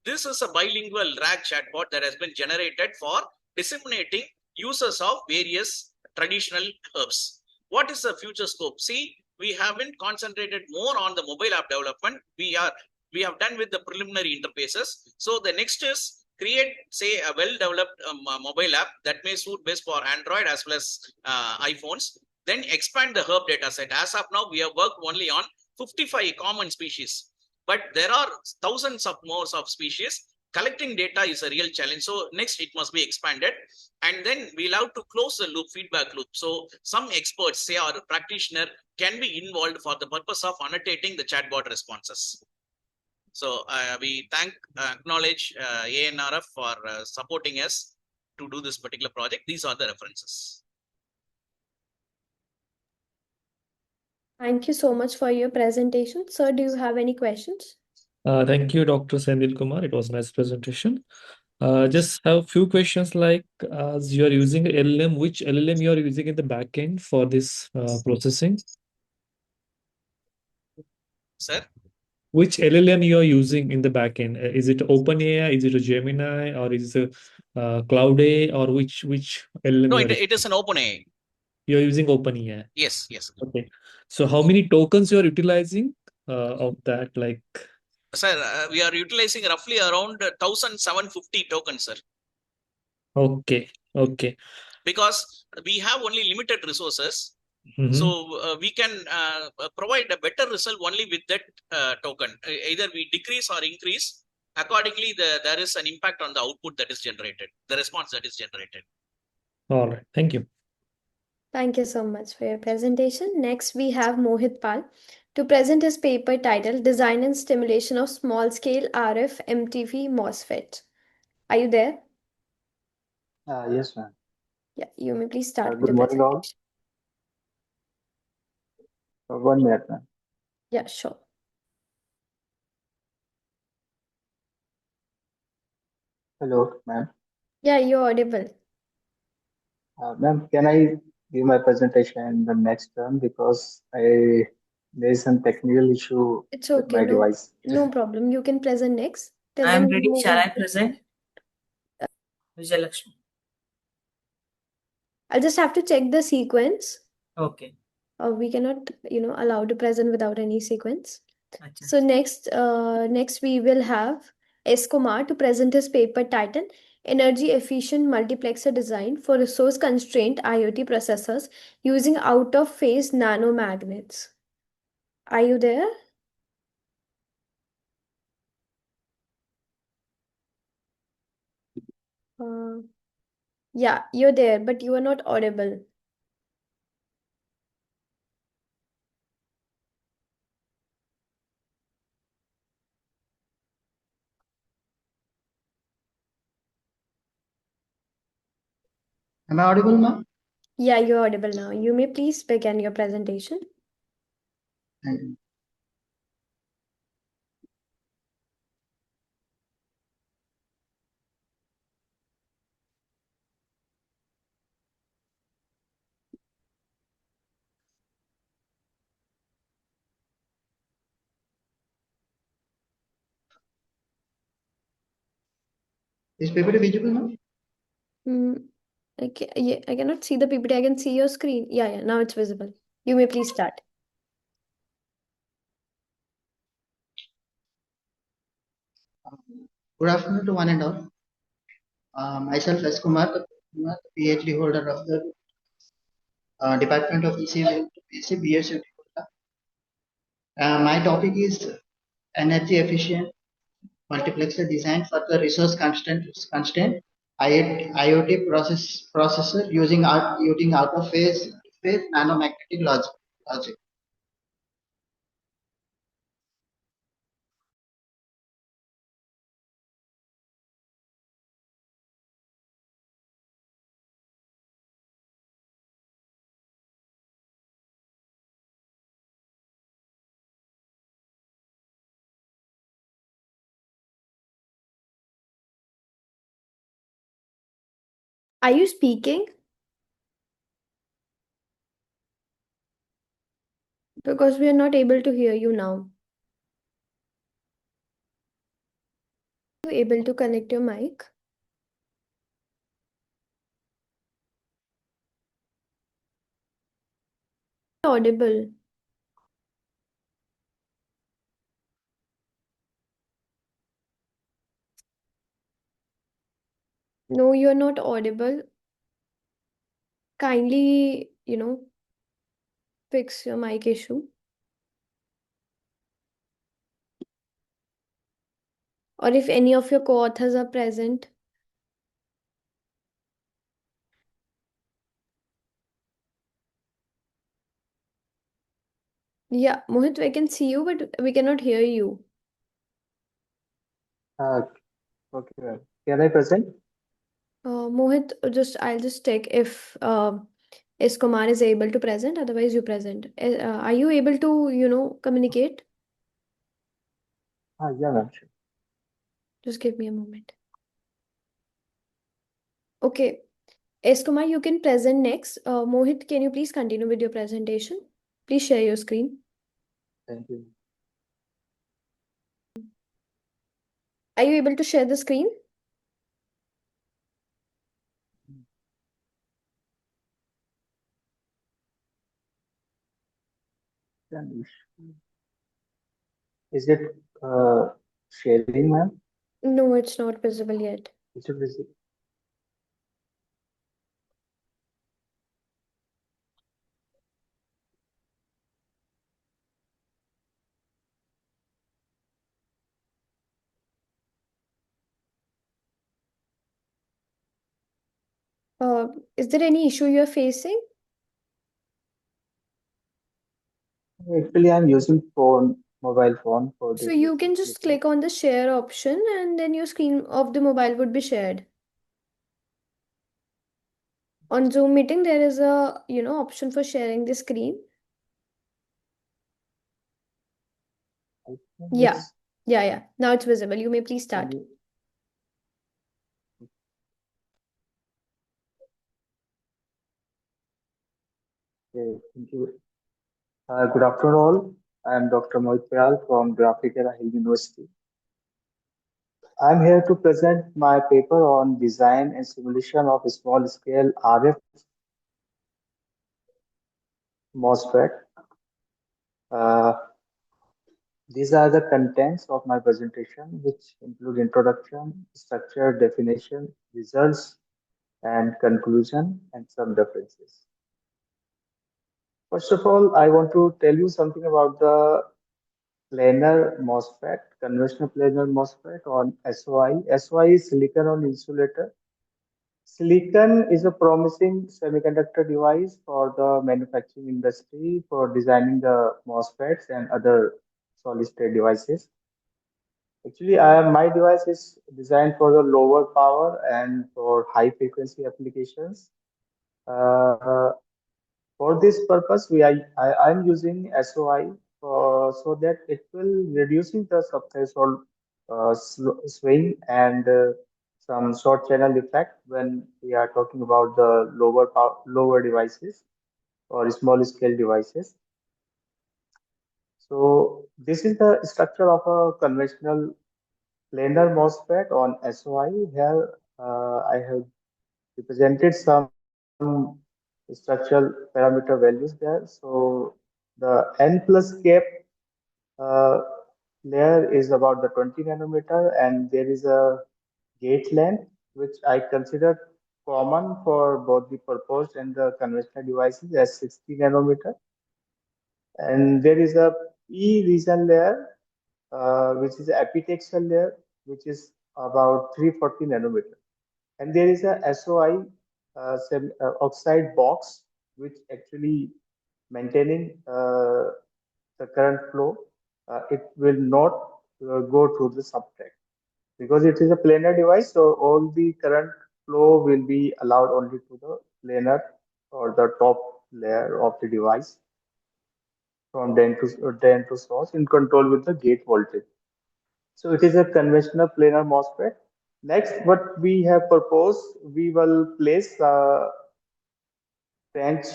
this is a bilingual RAG chatbot that has been generated for disseminating users of various traditional herbs. What is the future scope? See, we haven't concentrated more on the mobile app development. We have done with the preliminary interfaces. So the next is create, say, a well-developed mobile app that may suit best for Android as well as iPhones. Then expand the herb data set. As of now, we have worked only on 55 common species, but there are thousands of more of species. Collecting data is a real challenge. So next it must be expanded, and then we'll have to close the loop, feedback loop. So some experts, say, or a practitioner can be involved for the purpose of annotating the chatbot responses. So we acknowledge ANRF for supporting us to do this particular project. These are the references. Thank you so much for your presentation. Sir, do you have any questions? Thank you, Dr. Sendil Kumar. It was a nice presentation. Just have a few questions like, as you are using LLM, which LLM you are using in the backend for this processing? Sir? Which LLM you are using in the backend? Is it OpenAI? Is it a Gemini? Or is it Cloud A? Or which LLM No, you are it is an OpenAI. You're using OpenAI? Yes, yes. Okay. So how many tokens you are utilizing of that? Like, Sir, we are utilizing roughly around 1,750 tokens, sir. okay, okay. Because we have only limited resources. Mhm. So we can provide a better result only with that token. Either we decrease or increase. Accordingly, there is an impact on the output that is generated, the response that is generated. All right. Thank you. Thank you so much for your presentation. Next, we have Mohit Pal to present his paper titled Design and Stimulation of Small-Scale RF MTV MOSFET. Are you there? Yes, ma'am. Yeah, you may please start with Good your morning, all. presentation. 1 minute, ma'am. Yeah, sure. Hello, ma'am. Yeah, you're audible. Ma'am, can I give my presentation in the next term because there is some technical issue It's with okay. my device. No problem. You can present next. Till I am then, we ready. move Shall on I to- present? Vijayalakshmi. I'll just have to check the sequence. Okay. We cannot, allow to present without any sequence. Acha. So next we will have S. Kumar to present his paper titled Energy Efficient Multiplexer Design for Resource Constrained IoT Processors Using Out of Phase Nanomagnets. Are you there? Yeah, you're there, but you are not audible. Am I audible, ma'am? Yeah, you're audible now. You may please begin your presentation. Thank you. Is PPT visible now? Yeah, I cannot see the PPT. I can see your screen. Yeah, now it's visible. You may please start. Good afternoon to one and all. Myself, S. Kumar, the PhD holder of the Department of ECU BSc. My topic is energy efficient multiplexer design for the resource constant IoT processor using out of phase nanomagnetic logic. Are you speaking? Because we are not able to hear you now. Are you able to connect your mic? Audible. No, you're not audible. Kindly, fix your mic issue. Or if any of your co-authors are present. Yeah, Mohit, we can see you, but we cannot hear you. Okay. Can I present? Mohit, I'll just check if S. Kumar is able to present, otherwise you present. Are you able to, communicate? Yeah, ma'am. Sure. Just give me a moment. Okay. S. Kumar, you can present next. Mohit, can you please continue with your presentation? Please share your screen. Thank you. Are you able to share the screen? Is it sharing, ma'am? No, it's not visible yet. Is it visible? Is there any issue you're facing? Actually, I'm using mobile phone for So this you can just application. click on the share option and then your screen of the mobile would be shared. On Zoom meeting, there is a, option for sharing the screen. I think Yeah. it's Yeah. Now it's visible. You may please start. Okay, thank you. Good afternoon, all. I am Dr. Mohit Payal from Graphical Hill University. I am here to present my paper on design and simulation of small-scale RF MOSFET. Uh, these are the contents of my presentation, which include introduction, structure, definition, results, and conclusion, and some references. First of all, I want to tell you something about the planar MOSFET, conventional planar MOSFET on SOI. SOI is silicon on insulator. Silicon is a promising semiconductor device for the manufacturing industry for designing the MOSFETs and other solid state devices. Actually, my device is designed for the lower power and for high frequency applications. Uh, for this purpose, I'm using SOI so that it will reducing the subthreshold swing and some short channel effect when we are talking about the lower devices or small scale devices. So this is the structure of a conventional planar MOSFET on SOI. Here I have represented some structural parameter values there. So the N plus cap uh, layer is about the 20 nanometer, and there is a gate length which I consider common for both the proposed and the conventional devices as 60 nanometer. And there is a P region layer which is epitaxial layer, which is about 340 nanometer. And there is a SOI oxide box, which actually maintaining the current flow. It will not go through the substrate because it is a planar device. So all the current flow will be allowed only to the planar or the top layer of the device from drain to source in control with the gate voltage. So it is a conventional planar MOSFET. Next, what we have proposed, we will place trench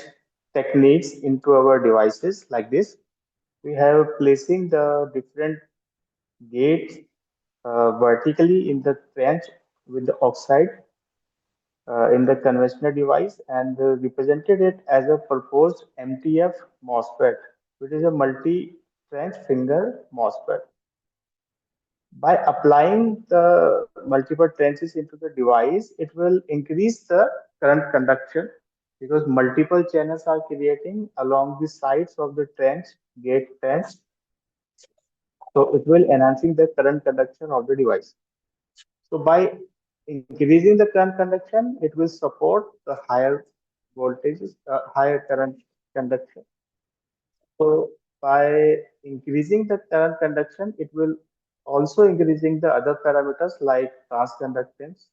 techniques into our devices like this. We have placing the different gates vertically in the trench with the oxide in the conventional device and represented it as a proposed MTF MOSFET, which is a multi-trench finger MOSFET. By applying the multiple trenches into the device, it will increase the current conduction because multiple channels are creating along the sides of the trench, gate trench. So it will enhancing the current conduction of the device. So by increasing the current conduction, it will support the higher voltages, higher current conduction. So by increasing the current conduction, it will also increasing the other parameters like transconductance.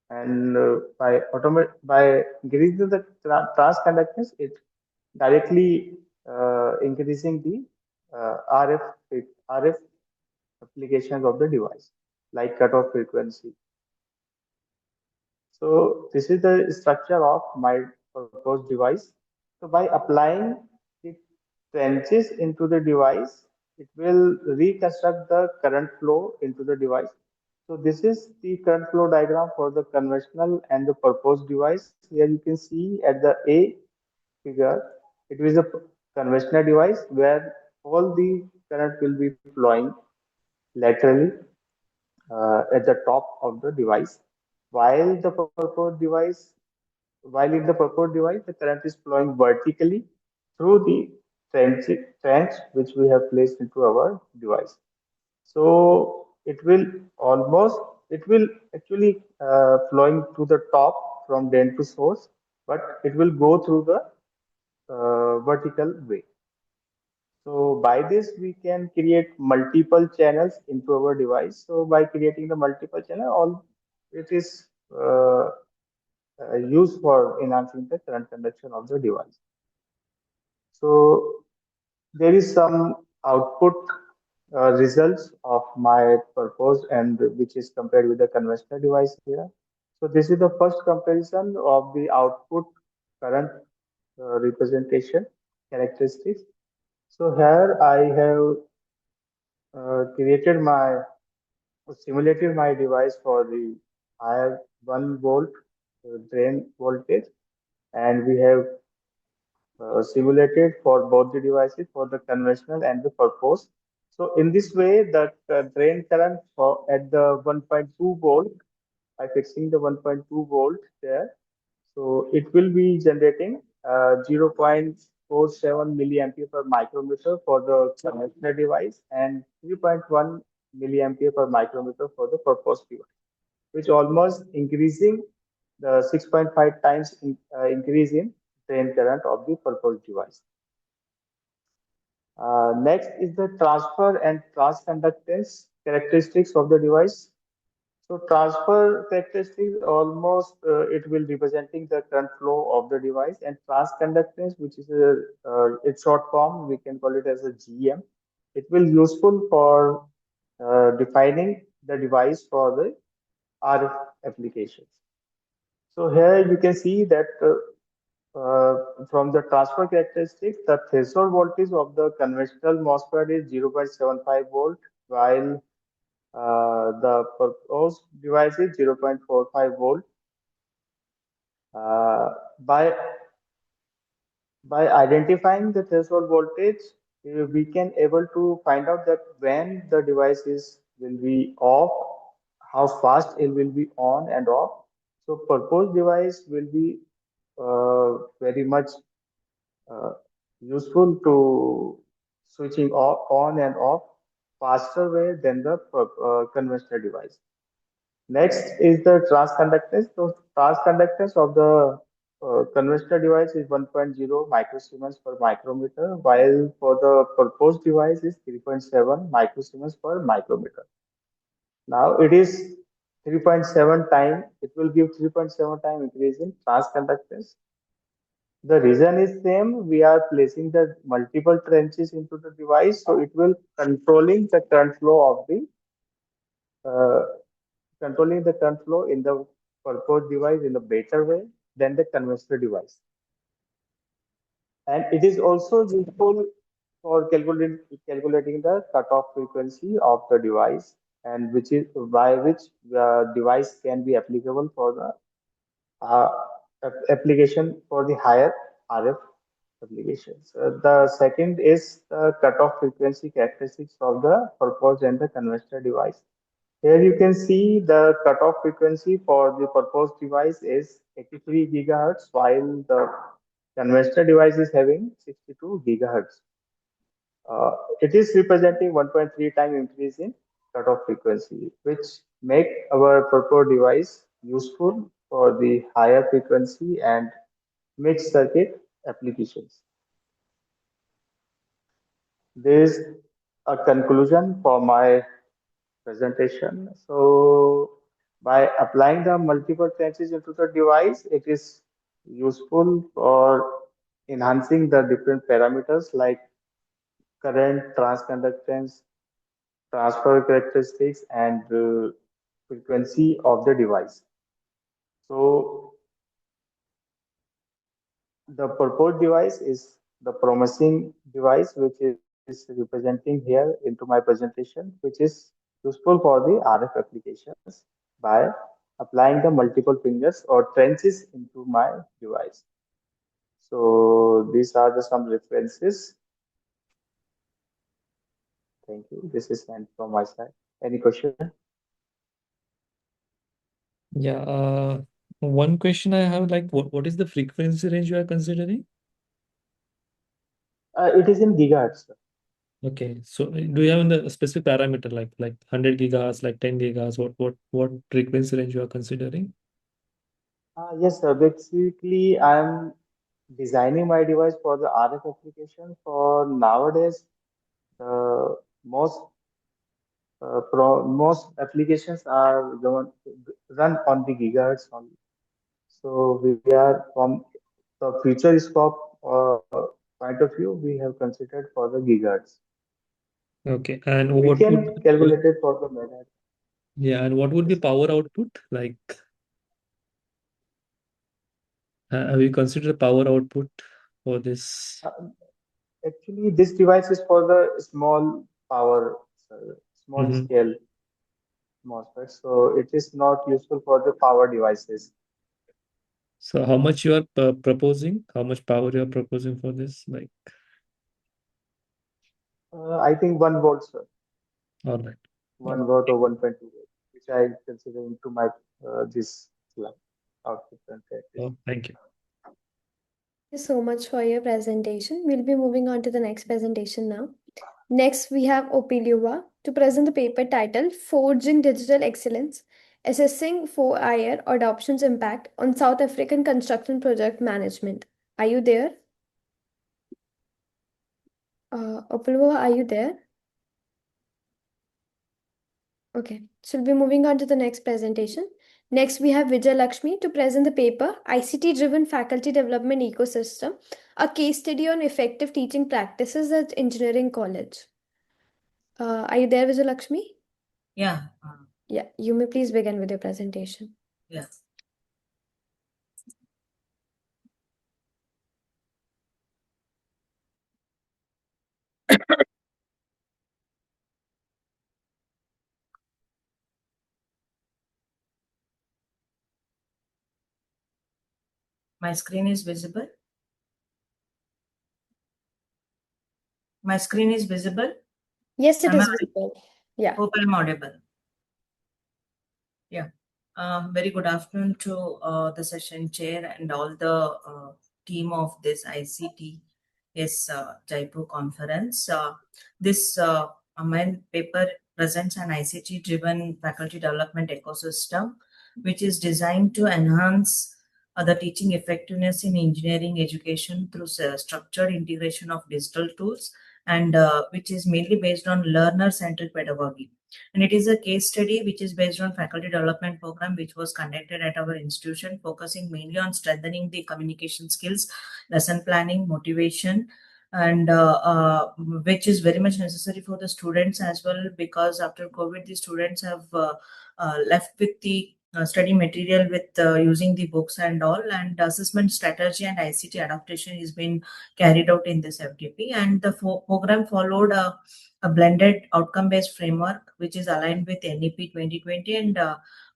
And by increasing the transconductance, it directly increasing the RF applications of the device, like cutoff frequency. So this is the structure of my proposed device. So by applying the trenches into the device, it will reconstruct the current flow into the device. So this is the current flow diagram for the conventional and the proposed device. Here you can see at the A figure, it is a conventional device where all the current will be flowing laterally at the top of the device, while the purport device while in the purport device the current is flowing vertically through the trench which we have placed into our device. So it will actually flowing to the top from drain to source, but it will go through the vertical way. So by this, we can create multiple channels into our device. So by creating the multiple channel, all it is used for enhancing the current conduction of the device. So there is some output results of my purpose and which is compared with the conventional device here. So this is the first comparison of the output current representation characteristics. So here I have created my simulated my device for the higher 1 volt drain voltage, and we have simulated for both the devices for the conventional and the purpose. So in this way, the drain current for at the 1.2 volt, by fixing the 1.2 volt there, so it will be generating 0.47 milliampere per micrometer for the conventional device and 3.1 milliampere per micrometer for the purpose device, which almost increasing the 6.5 times increase in drain current of the purpose device. Next is the transfer and transconductance characteristics of the device. So transfer characteristics almost it will representing the current flow of the device, and transconductance, which is a its short form, we can call it as a GM. It will useful for defining the device for the RF applications. So here you can see that from the transfer characteristics, the threshold voltage of the conventional MOSFET is 0.75 volt, while the proposed device is 0.45 volt. Uh, by by identifying the threshold voltage, we can able to find out that when the device is will be off, how fast it will be on and off. So proposed device will be very much uh, useful to switching off, on and off faster way than the conventional device. Next is the transconductance. So transconductance of the conventional device is 1.0 microsiemens per micrometer, while for the proposed device is 3.7 microsiemens per micrometer. Now it is 3.7 time. It will give 3.7 time increase in transconductance. The reason is same. We are placing the multiple trenches into the device, so it will uh, controlling the current flow in the proposed device in a better way than the conventional device. And it is also useful for calculating the cutoff frequency of the device, and which is by which the device can be applicable for the uh, application for the higher RF applications. The second is the cutoff frequency characteristics of the proposed and the conventional device. Here you can see the cutoff frequency for the proposed device is 83 gigahertz, while the conventional device is having 62 gigahertz. It is representing 1.3 time increase in cutoff frequency, which make our proposed device useful for the higher frequency and mixed circuit applications. There is a conclusion for my presentation. So by applying the multiple trenches into the device, it is useful for enhancing the different parameters like current, transconductance, transfer characteristics, and frequency of the device. So the proposed device is the promising device, which is representing here into my presentation, which is useful for the RF applications by applying the multiple fingers or trenches into my device. So these are the some references. Thank you. This is end from my side. Any question? Yeah, one question I have, like, what is the frequency range you are considering? It is in gigahertz. Okay, so do you have a specific parameter like 100 gigahertz, like 10 gigahertz? What frequency range you are considering? Yes, sir. Basically, I'm designing my device for the RF application. For nowadays, the most applications are run on the gigahertz only. So we are from the future scope point of view, we have considered for the gigahertz. Okay, and We what can would calculate it for the megahertz. yeah, and what would be Yes, sir. power output? Like, have you considered power output for this? Uh, Actually, this device is for the small power, small Mhm. scale MOSFET. So it is not useful for the power devices. So how much you are proposing? How much power you are proposing for this? Like, I think 1 volt, sir. all right. 1 volt or 1.2 volt, which I consider into my this slide output and characteristics. Oh, thank you. Thank you so much for your presentation. We'll be moving on to the next presentation now. Next, we have Opiliova to present the paper titled Forging Digital Excellence, Assessing 4IR Adoption's Impact on South African Construction Project Management. Are you there? Opiliova, are you there? Okay. So we'll be moving on to the next presentation. Next, we have Vijay Lakshmi to present the paper ICT-driven faculty development ecosystem, a case study on effective teaching practices at engineering college. Are you there, Vijay Lakshmi? Yeah. Yeah, you may please begin with your presentation. Yeah. My screen is visible. My screen is visible. Yes, it Am is I- visible. Yeah. Hope I'm audible. Yeah. Very good afternoon to the session chair and all the team of this ICTCS Jaipur conference. This main paper presents an ICT-driven faculty development ecosystem, which is designed to enhance the teaching effectiveness in engineering education through structured integration of digital tools and which is mainly based on learner-centric pedagogy. And it is a case study which is based on faculty development program which was conducted at our institution, focusing mainly on strengthening the communication skills, lesson planning, motivation, and which is very much necessary for the students as well, because after COVID the students have left with the study material with using the books and all, and assessment strategy and ICT adaptation is being carried out in this FDP, and the program followed a blended outcome-based framework which is aligned with NEP 2020 and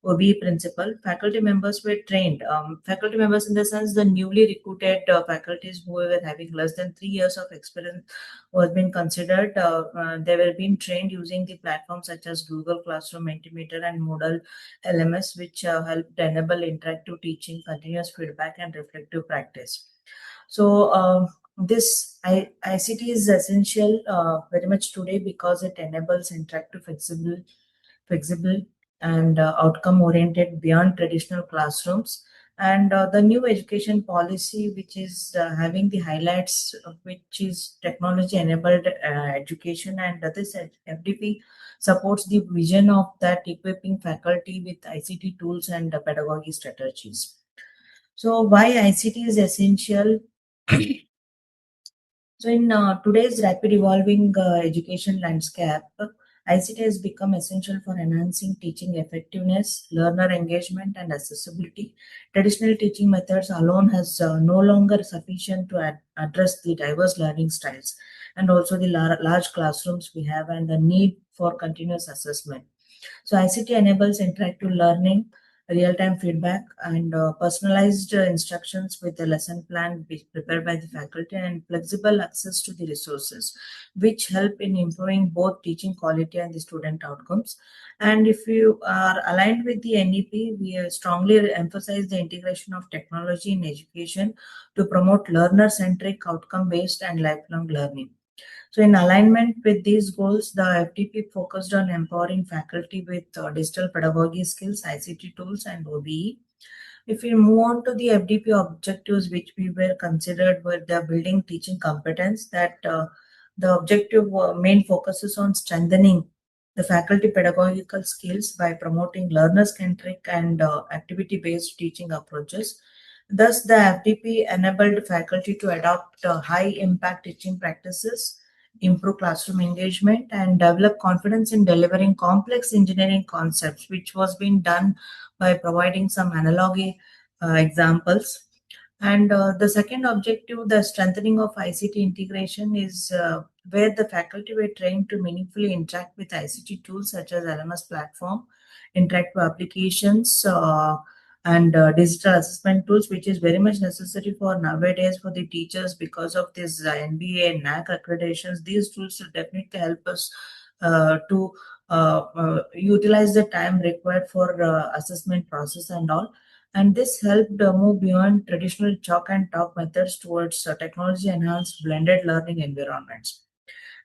OBE principle. Faculty members were trained. Faculty members in the sense the newly recruited faculties who were having less than 3 years of experience was being considered. They were being trained using the platforms such as Google Classroom, Mentimeter, and Moodle LMS, which helped enable interactive teaching, continuous feedback, and reflective practice. So this ICT is essential very much today because it enables interactive, flexible, and outcome-oriented beyond traditional classrooms. And the new education policy, which is having the highlights, which is technology-enabled education, and this FDP supports the vision of that equipping faculty with ICT tools and pedagogy strategies. So why ICT is essential? So in today's rapid evolving education landscape, ICT has become essential for enhancing teaching effectiveness, learner engagement, and accessibility. Traditional teaching methods alone has no longer sufficient to address the diverse learning styles and also the large classrooms we have and the need for continuous assessment. So ICT enables interactive learning, real-time feedback, and personalized instructions with the lesson plan prepared by the faculty and flexible access to the resources, which help in improving both teaching quality and the student outcomes. And if you are aligned with the NEP, we strongly emphasize the integration of technology in education to promote learner-centric, outcome-based, and lifelong learning. So, in alignment with these goals, the FDP focused on empowering faculty with digital pedagogy skills, ICT tools, and OBE. If we move on to the FDP objectives, which we were considered were the building teaching competence, that the objective main focuses on strengthening the faculty pedagogical skills by promoting learner-centric and activity-based teaching approaches. Thus, the FDP enabled faculty to adopt high-impact teaching practices, improve classroom engagement, and develop confidence in delivering complex engineering concepts, which was being done by providing some analogy examples. And the second objective, the strengthening of ICT integration, is where the faculty were trained to meaningfully interact with ICT tools such as LMS platform, interactive applications, and digital assessment tools, which is very much necessary for nowadays for the teachers because of this NBA and NAC accreditations. These tools will definitely help us to utilize the time required for assessment process and all. And this helped move beyond traditional chalk and talk methods towards technology enhanced blended learning environments.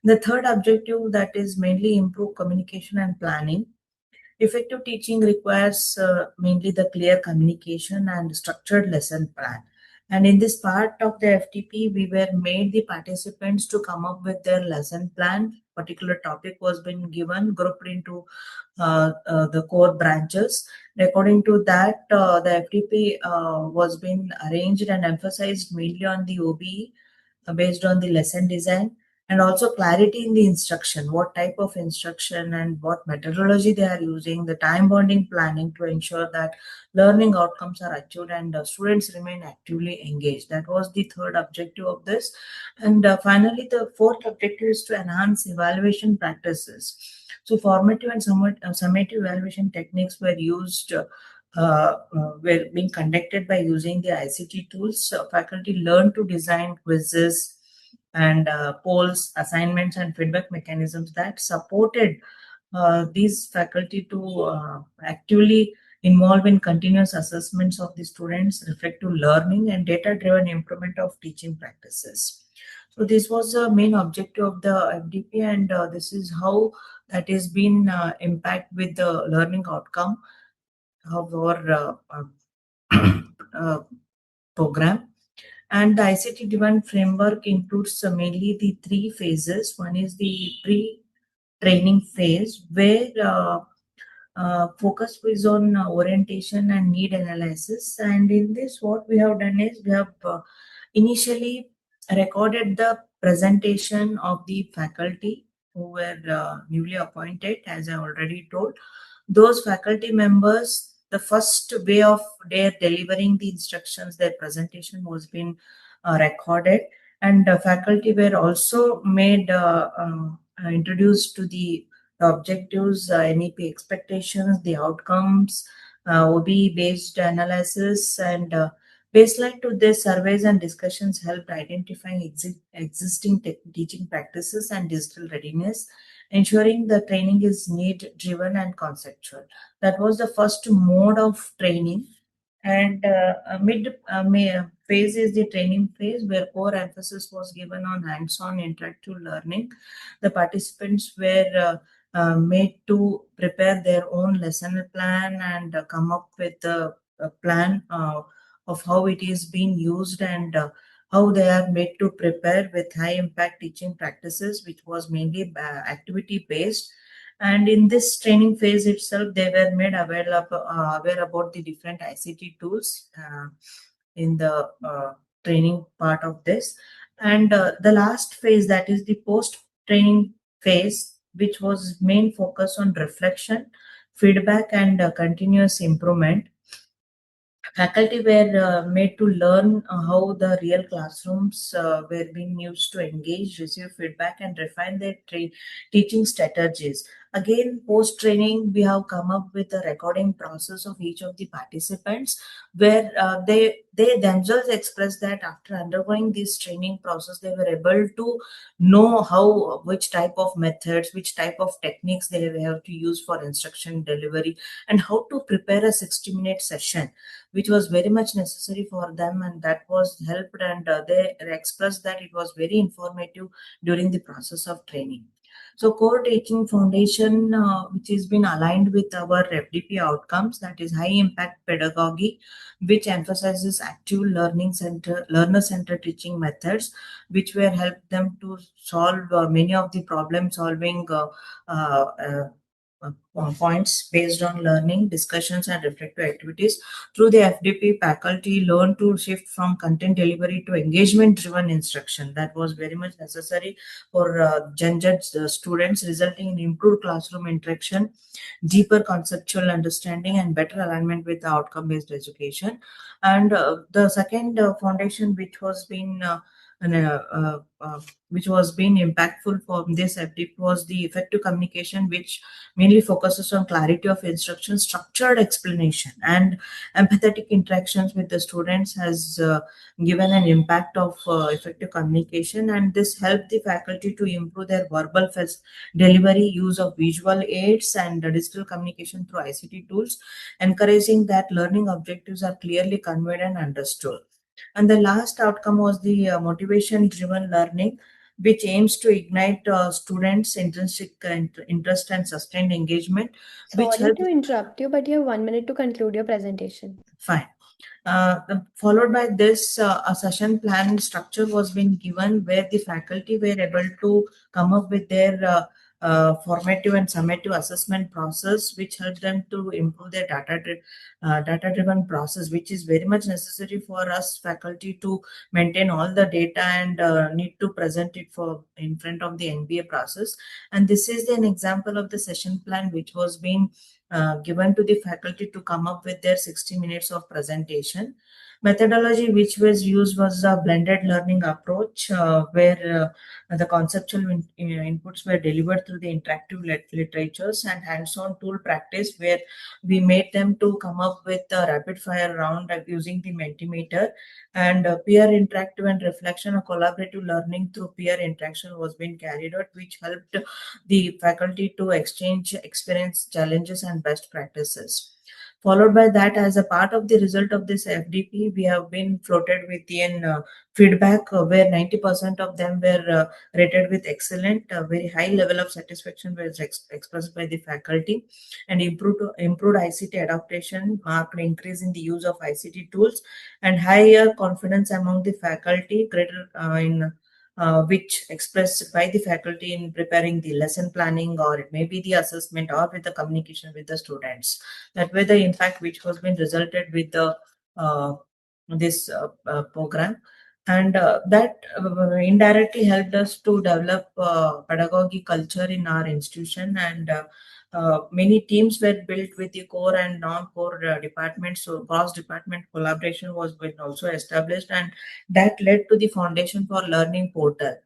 The third objective, that is mainly improve communication and planning. Effective teaching requires mainly the clear communication and structured lesson plan. And in this part of the FTP, we were made the participants to come up with their lesson plan particular topic was been given, grouped into the core branches. According to that, the FDP was been arranged and emphasized mainly on the OBE based on the lesson design, and also clarity in the instruction, what type of instruction and what methodology they are using, the time bonding planning to ensure that learning outcomes are achieved and students remain actively engaged. That was the third objective of this. And finally, the fourth objective is to enhance evaluation practices. So formative and summative evaluation techniques were used were being conducted by using the ICT tools. Faculty learned to design quizzes and polls, assignments, and feedback mechanisms that supported these faculty to actively involve in continuous assessments of the students, reflective learning, and data-driven improvement of teaching practices. So this was the main objective of the FDP, and this is how that has been impact with the learning outcome of our program. And the ICT driven framework includes mainly the three phases. One is the pre-training phase, where focus is on orientation and need analysis. And in this, what we have done is we have initially recorded the presentation of the faculty who were newly appointed, as I already told. Those faculty members, the first way of their delivering the instructions, their presentation was being recorded, and faculty were also made introduced to the objectives, NEP expectations, the outcomes, OB based analysis, and baseline to this, surveys and discussions helped identifying existing teaching practices and digital readiness, ensuring the training is need driven and conceptual. That was the first mode of training. And phase is the training phase, where core emphasis was given on hands-on interactive learning. The participants were made to prepare their own lesson plan and come up with a plan of how it is being used, and how they are made to prepare with high impact teaching practices, which was mainly activity based. And in this training phase itself, they were made aware about the different ICT tools in the training part of this. And the last phase, that is the post training phase, which was main focus on reflection, feedback, and continuous improvement. Faculty were made to learn how the real classrooms were being used to engage, receive feedback, and refine their teaching strategies. Again, post training, we have come up with a recording process of each of the participants, where they themselves express that after undergoing this training process, they were able to know how, which type of methods, which type of techniques they have to use for instruction delivery, and how to prepare a 60-minute session, which was very much necessary for them, and that was helped, and they expressed that it was very informative during the process of training. So core teaching foundation, which has been aligned with our FDP outcomes, that is high impact pedagogy, which emphasizes active learner centered teaching methods, which will help them to solve many of the problem solving points based on learning, discussions, and reflective activities. Through the FDP, faculty learn to shift from content delivery to engagement-driven instruction. That was very much necessary for Gen Z students, resulting in improved classroom interaction, deeper conceptual understanding, and better alignment with the outcome-based education. And the second foundation, which was being impactful for this FDP, was the effective communication, which mainly focuses on clarity of instruction, structured explanation, and empathetic interactions with the students, has given an impact of effective communication, and this helped the faculty to improve their verbal delivery, use of visual aids, and digital communication through ICT tools, encouraging that learning objectives are clearly conveyed and understood. And the last outcome was the motivation driven learning, which aims to ignite students' intrinsic interest and sustained engagement. Sorry to interrupt you, but you have 1 minute to conclude your presentation. Fine. Followed by this, a session plan structure was being given where the faculty were able to come up with their formative and summative assessment process, which helped them to improve their data-driven process, which is very much necessary for us faculty to maintain all the data and need to present it for in front of the NBA process. And this is an example of the session plan which was being given to the faculty to come up with their 60 minutes of presentation. Methodology which was used was a blended learning approach where the conceptual inputs were delivered through the interactive literatures and hands-on tool practice where we made them to come up with a rapid fire round using the Mentimeter, and peer interactive and reflection or collaborative learning through peer interaction was being carried out, which helped the faculty to exchange experience, challenges, and best practices. Followed by that, as a part of the result of this FDP, we have been floated within feedback where 90% of them were rated with excellent. A very high level of satisfaction was expressed by the faculty, and improved ICT adaptation, marked increase in the use of ICT tools, and higher confidence among the faculty, greater in which expressed by the faculty in preparing the lesson planning, or it may be the assessment, or with the communication with the students. That way the impact which was been resulted with the this program, and that indirectly helped us to develop pedagogy culture in our institution, and many teams were built with the core and non-core departments, so cross-department collaboration was been also established, and that led to the foundation for learning portal.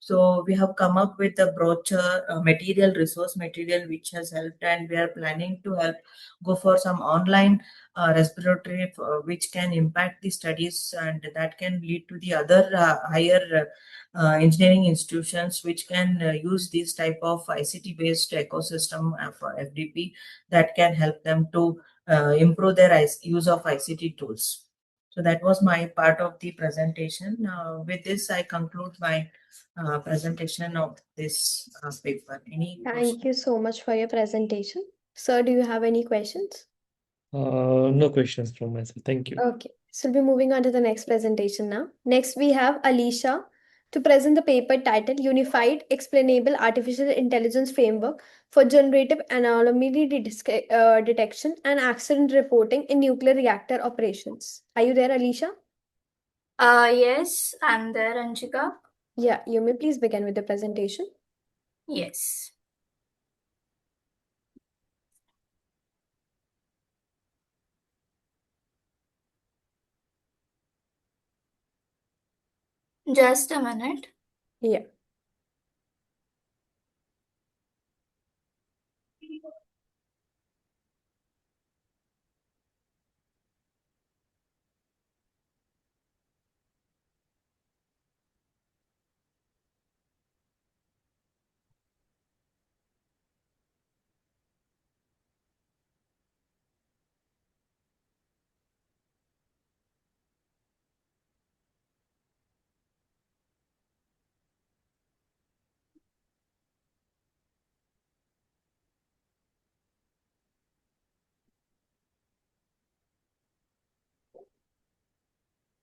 So we have come up with a brochure material, resource material, which has helped, and we are planning to help go for some online respiratory which can impact the studies, and that can lead to the other higher engineering institutions which can use this type of ICT based ecosystem for FDP, that can help them to improve their use of ICT tools. So that was my part of the presentation. With this, I conclude my presentation of this paper. Any questions? Thank you so much for your presentation. Sir, do you have any questions? No questions from myself. Thank you. Okay, so we'll be moving on to the next presentation now. Next, we have Alicia to present the paper titled Unified Explainable Artificial Intelligence Framework for Generative Anomaly Detection and Accident Reporting in Nuclear Reactor Operations. Are you there, Alicia? Yes, I'm there, Anshika. Yeah, you may please begin with the presentation. Yes. Just a minute. Yeah.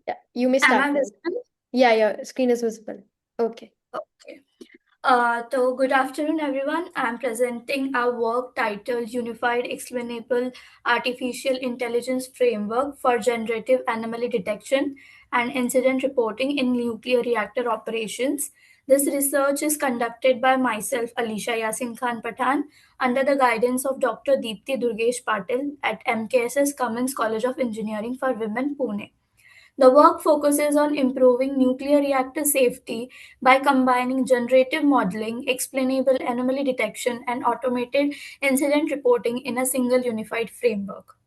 Yeah, you may Am start I now. visible? Yeah, your screen is visible. Okay. Okay. So good afternoon, everyone. I'm presenting our work titled Unified Explainable Artificial Intelligence Framework for Generative Anomaly Detection and Incident Reporting in Nuclear Reactor Operations. This research is conducted by myself, Alisha Yasin Khan Pathan, under the guidance of Dr. Deepti Durgesh Patil at MKSS Cummins College of Engineering for Women, Pune. The work focuses on improving nuclear reactor safety by combining generative modeling, explainable anomaly detection, and automated incident reporting in a single unified framework.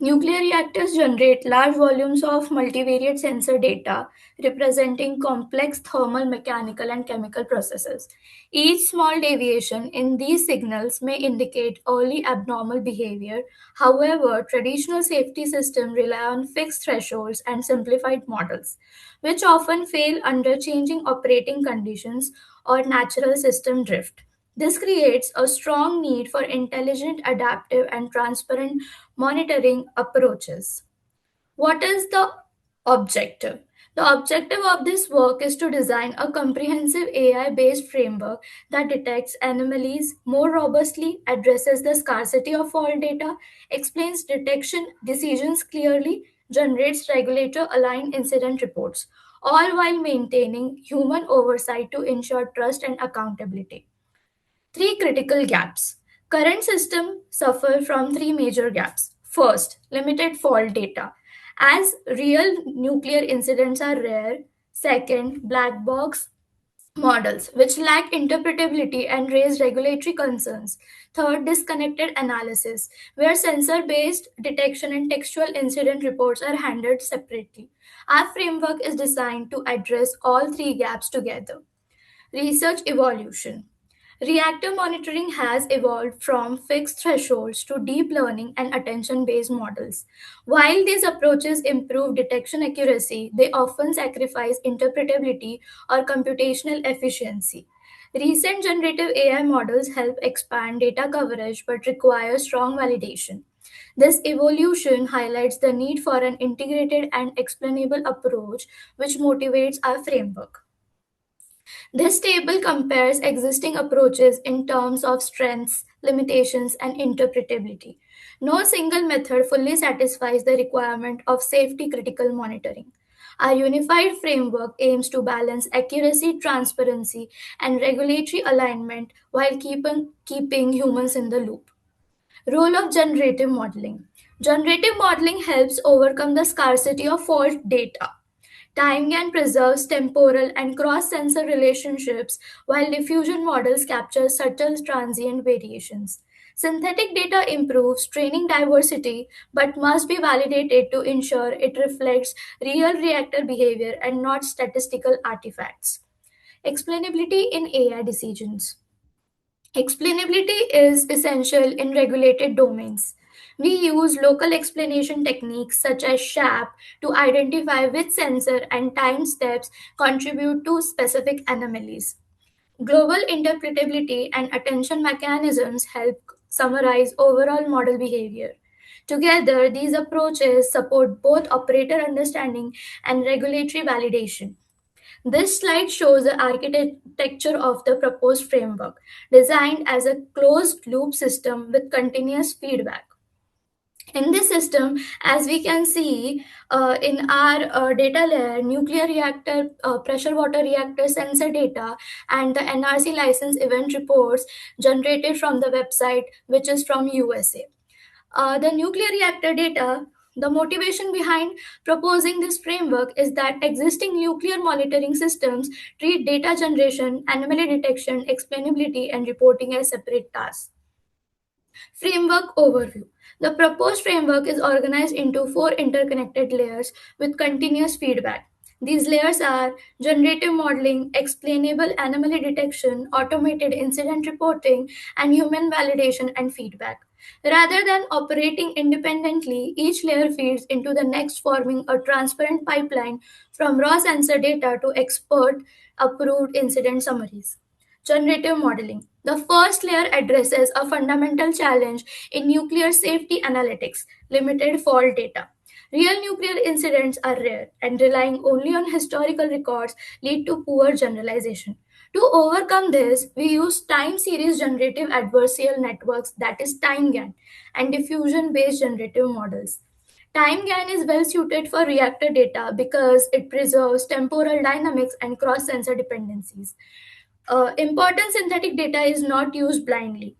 Nuclear reactors generate large volumes of multivariate sensor data representing complex thermal, mechanical, and chemical processes. Each small deviation in these signals may indicate early abnormal behavior. However, traditional safety systems rely on fixed thresholds and simplified models, which often fail under changing operating conditions or natural system drift. This creates a strong need for intelligent, adaptive, and transparent monitoring approaches. What is the objective? The objective of this work is to design a comprehensive AI based framework that detects anomalies more robustly, addresses the scarcity of fault data, explains detection decisions clearly, generates regulator aligned incident reports, all while maintaining human oversight to ensure trust and accountability. Three critical gaps. Current system suffer from three major gaps. First, limited fault data. As real nuclear incidents are rare. Second, black box models, which lack interpretability and raise regulatory concerns. Third, disconnected analysis, where sensor based detection and textual incident reports are handled separately. Our framework is designed to address all three gaps together. Research evolution. Reactive monitoring has evolved from fixed thresholds to deep learning and attention based models. While these approaches improve detection accuracy, they often sacrifice interpretability or computational efficiency. Recent generative AI models help expand data coverage but require strong validation. This evolution highlights the need for an integrated and explainable approach, which motivates our framework. This table compares existing approaches in terms of strengths, limitations, and interpretability. No single method fully satisfies the requirement of safety critical monitoring. Our unified framework aims to balance accuracy, transparency, and regulatory alignment while keeping humans in the loop. Role of generative modeling. Generative modeling helps overcome the scarcity of fault data. Time-GAN preserves temporal and cross-sensor relationships, while diffusion models capture subtle transient variations. Synthetic data improves training diversity but must be validated to ensure it reflects real reactor behavior and not statistical artifacts. Explainability in AI decisions. Explainability is essential in regulated domains. We use local explanation techniques such as SHAP to identify which sensor and time steps contribute to specific anomalies. Global interpretability and attention mechanisms help summarize overall model behavior. Together, these approaches support both operator understanding and regulatory validation. This slide shows the architecture of the proposed framework, designed as a closed loop system with continuous feedback. In this system, as we can see in our data layer, nuclear reactor, pressure water reactor sensor data, and the NRC license event reports generated from the website, which is from USA. The nuclear reactor data, the motivation behind proposing this framework is that existing nuclear monitoring systems treat data generation, anomaly detection, explainability, and reporting as separate tasks. Framework overview. The proposed framework is organized into four interconnected layers with continuous feedback. These layers are generative modeling, explainable anomaly detection, automated incident reporting, and human validation and feedback. Rather than operating independently, each layer feeds into the next, forming a transparent pipeline from raw sensor data to expert approved incident summaries. Generative modeling. The first layer addresses a fundamental challenge in nuclear safety analytics: limited fault data. Real nuclear incidents are rare, and relying only on historical records lead to poor generalization. To overcome this, we use time series generative adversarial networks, that is time-GAN, and diffusion based generative models. Time-GAN is well suited for reactor data because it preserves temporal dynamics and cross sensor dependencies. Important synthetic data is not used blindly.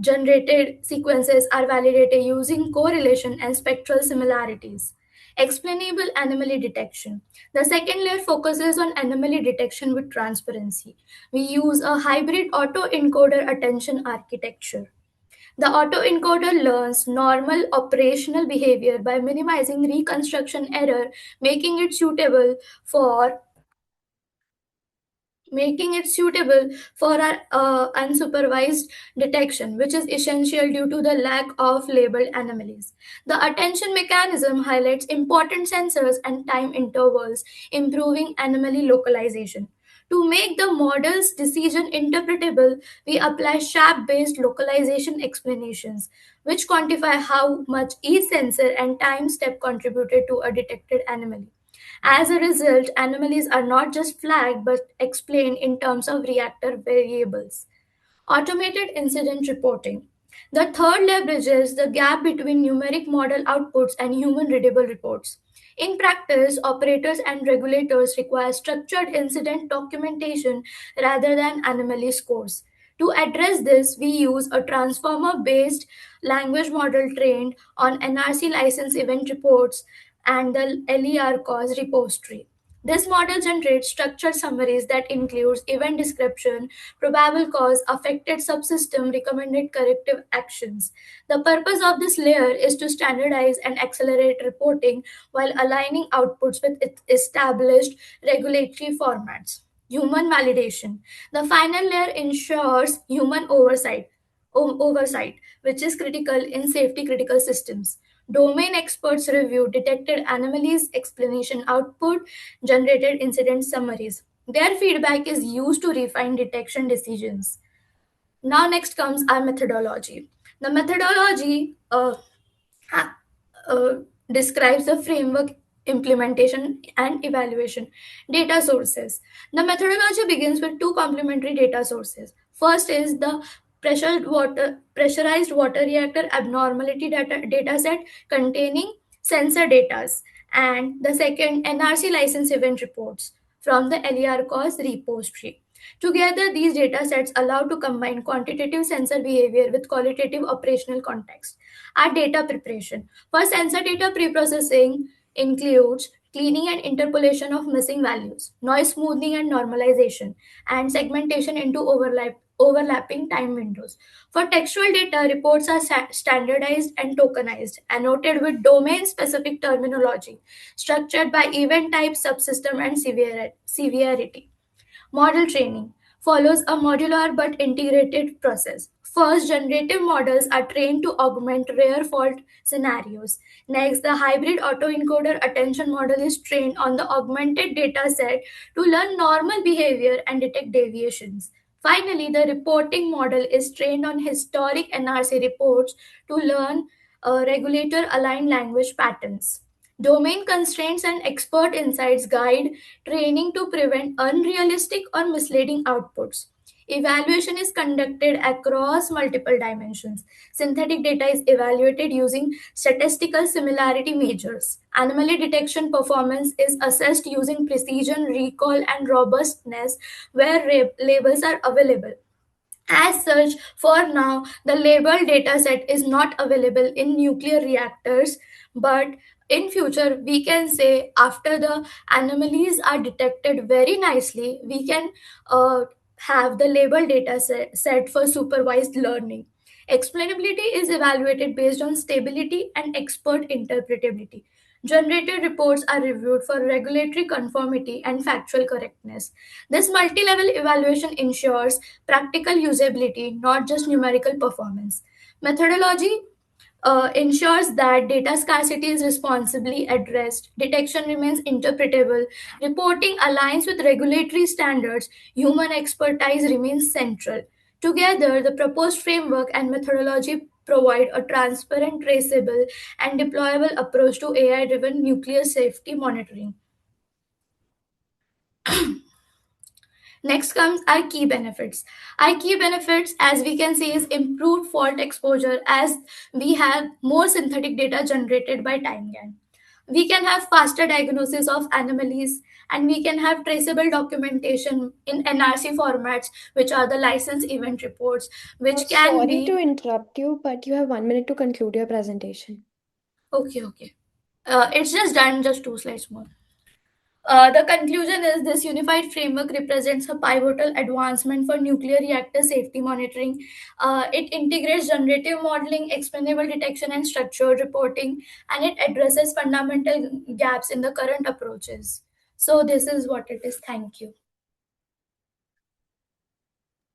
Generated sequences are validated using correlation and spectral similarities. Explainable anomaly detection. The second layer focuses on anomaly detection with transparency. We use a hybrid autoencoder attention architecture. The autoencoder learns normal operational behavior by minimizing reconstruction error, for making it suitable for our unsupervised detection, which is essential due to the lack of labeled anomalies. The attention mechanism highlights important sensors and time intervals, improving anomaly localization. To make the model's decision interpretable, we apply SHAP-based localization explanations, which quantify how much each sensor and time step contributed to a detected anomaly. As a result, anomalies are not just flagged but explained in terms of reactor variables. Automated incident reporting. The third leverages the gap between numeric model outputs and human readable reports. In practice, operators and regulators require structured incident documentation rather than anomaly scores. To address this, we use a transformer based language model trained on NRC license event reports and the LER cause repository. This model generates structured summaries that includes event description, probable cause, affected subsystem, recommended corrective actions. The purpose of this layer is to standardize and accelerate reporting while aligning outputs with established regulatory formats. Human validation. The final layer ensures human oversight, which is critical in safety critical systems. Domain experts review detected anomalies, explanation output, generated incident summaries. Their feedback is used to refine detection decisions. Now, next comes our methodology. The methodology ha- uh, describes the framework, implementation, and evaluation. Data sources. The methodology begins with two complementary data sources. First is the pressurized water reactor abnormality data set containing sensor data, and the second NRC license event reports from the LER cause repository. Together, these data sets allow to combine quantitative sensor behavior with qualitative operational context. Our data preparation. For sensor data preprocessing includes cleaning and interpolation of missing values, noise smoothing and normalization, and segmentation into overlapping time windows. For textual data, reports are standardized and tokenized, annotated with domain-specific terminology, structured by event type, subsystem, and severity. Model training follows a modular but integrated process. First, generative models are trained to augment rare fault scenarios. Next, the hybrid autoencoder attention model is trained on the augmented data set to learn normal behavior and detect deviations. Finally, the reporting model is trained on historic NRC reports to learn regulator aligned language patterns. Domain constraints and expert insights guide training to prevent unrealistic or misleading outputs. Evaluation is conducted across multiple dimensions. Synthetic data is evaluated using statistical similarity measures. Anomaly detection performance is assessed using precision, recall, and robustness where labels are available. As such, for now, the labeled dataset is not available in nuclear reactors, but in future, we can say after the anomalies are detected very nicely, we can have the labeled data set for supervised learning. Explainability is evaluated based on stability and expert interpretability. Generated reports are reviewed for regulatory conformity and factual correctness. This multi level evaluation ensures practical usability, not just numerical performance. Methodology ensures that data scarcity is responsibly addressed, detection remains interpretable, reporting aligns with regulatory standards, human expertise remains central. Together, the proposed framework and methodology provide a transparent, traceable, and deployable approach to AI driven nuclear safety monitoring. Next comes our key benefits. Our key benefits, as we can see, is improved fault exposure as we have more synthetic data generated by TimeGAN. We can have faster diagnosis of anomalies, and we can have traceable documentation in NRC formats, which are the license event reports, which can Sorry be. to interrupt you, but you have 1 minute to conclude your presentation. Okay. It's just done, just 2 slides more. The conclusion is this unified framework represents a pivotal advancement for nuclear reactor safety monitoring. It integrates generative modeling, explainable detection, and structured reporting, and it addresses fundamental gaps in the current approaches. So, this is what it is. Thank you.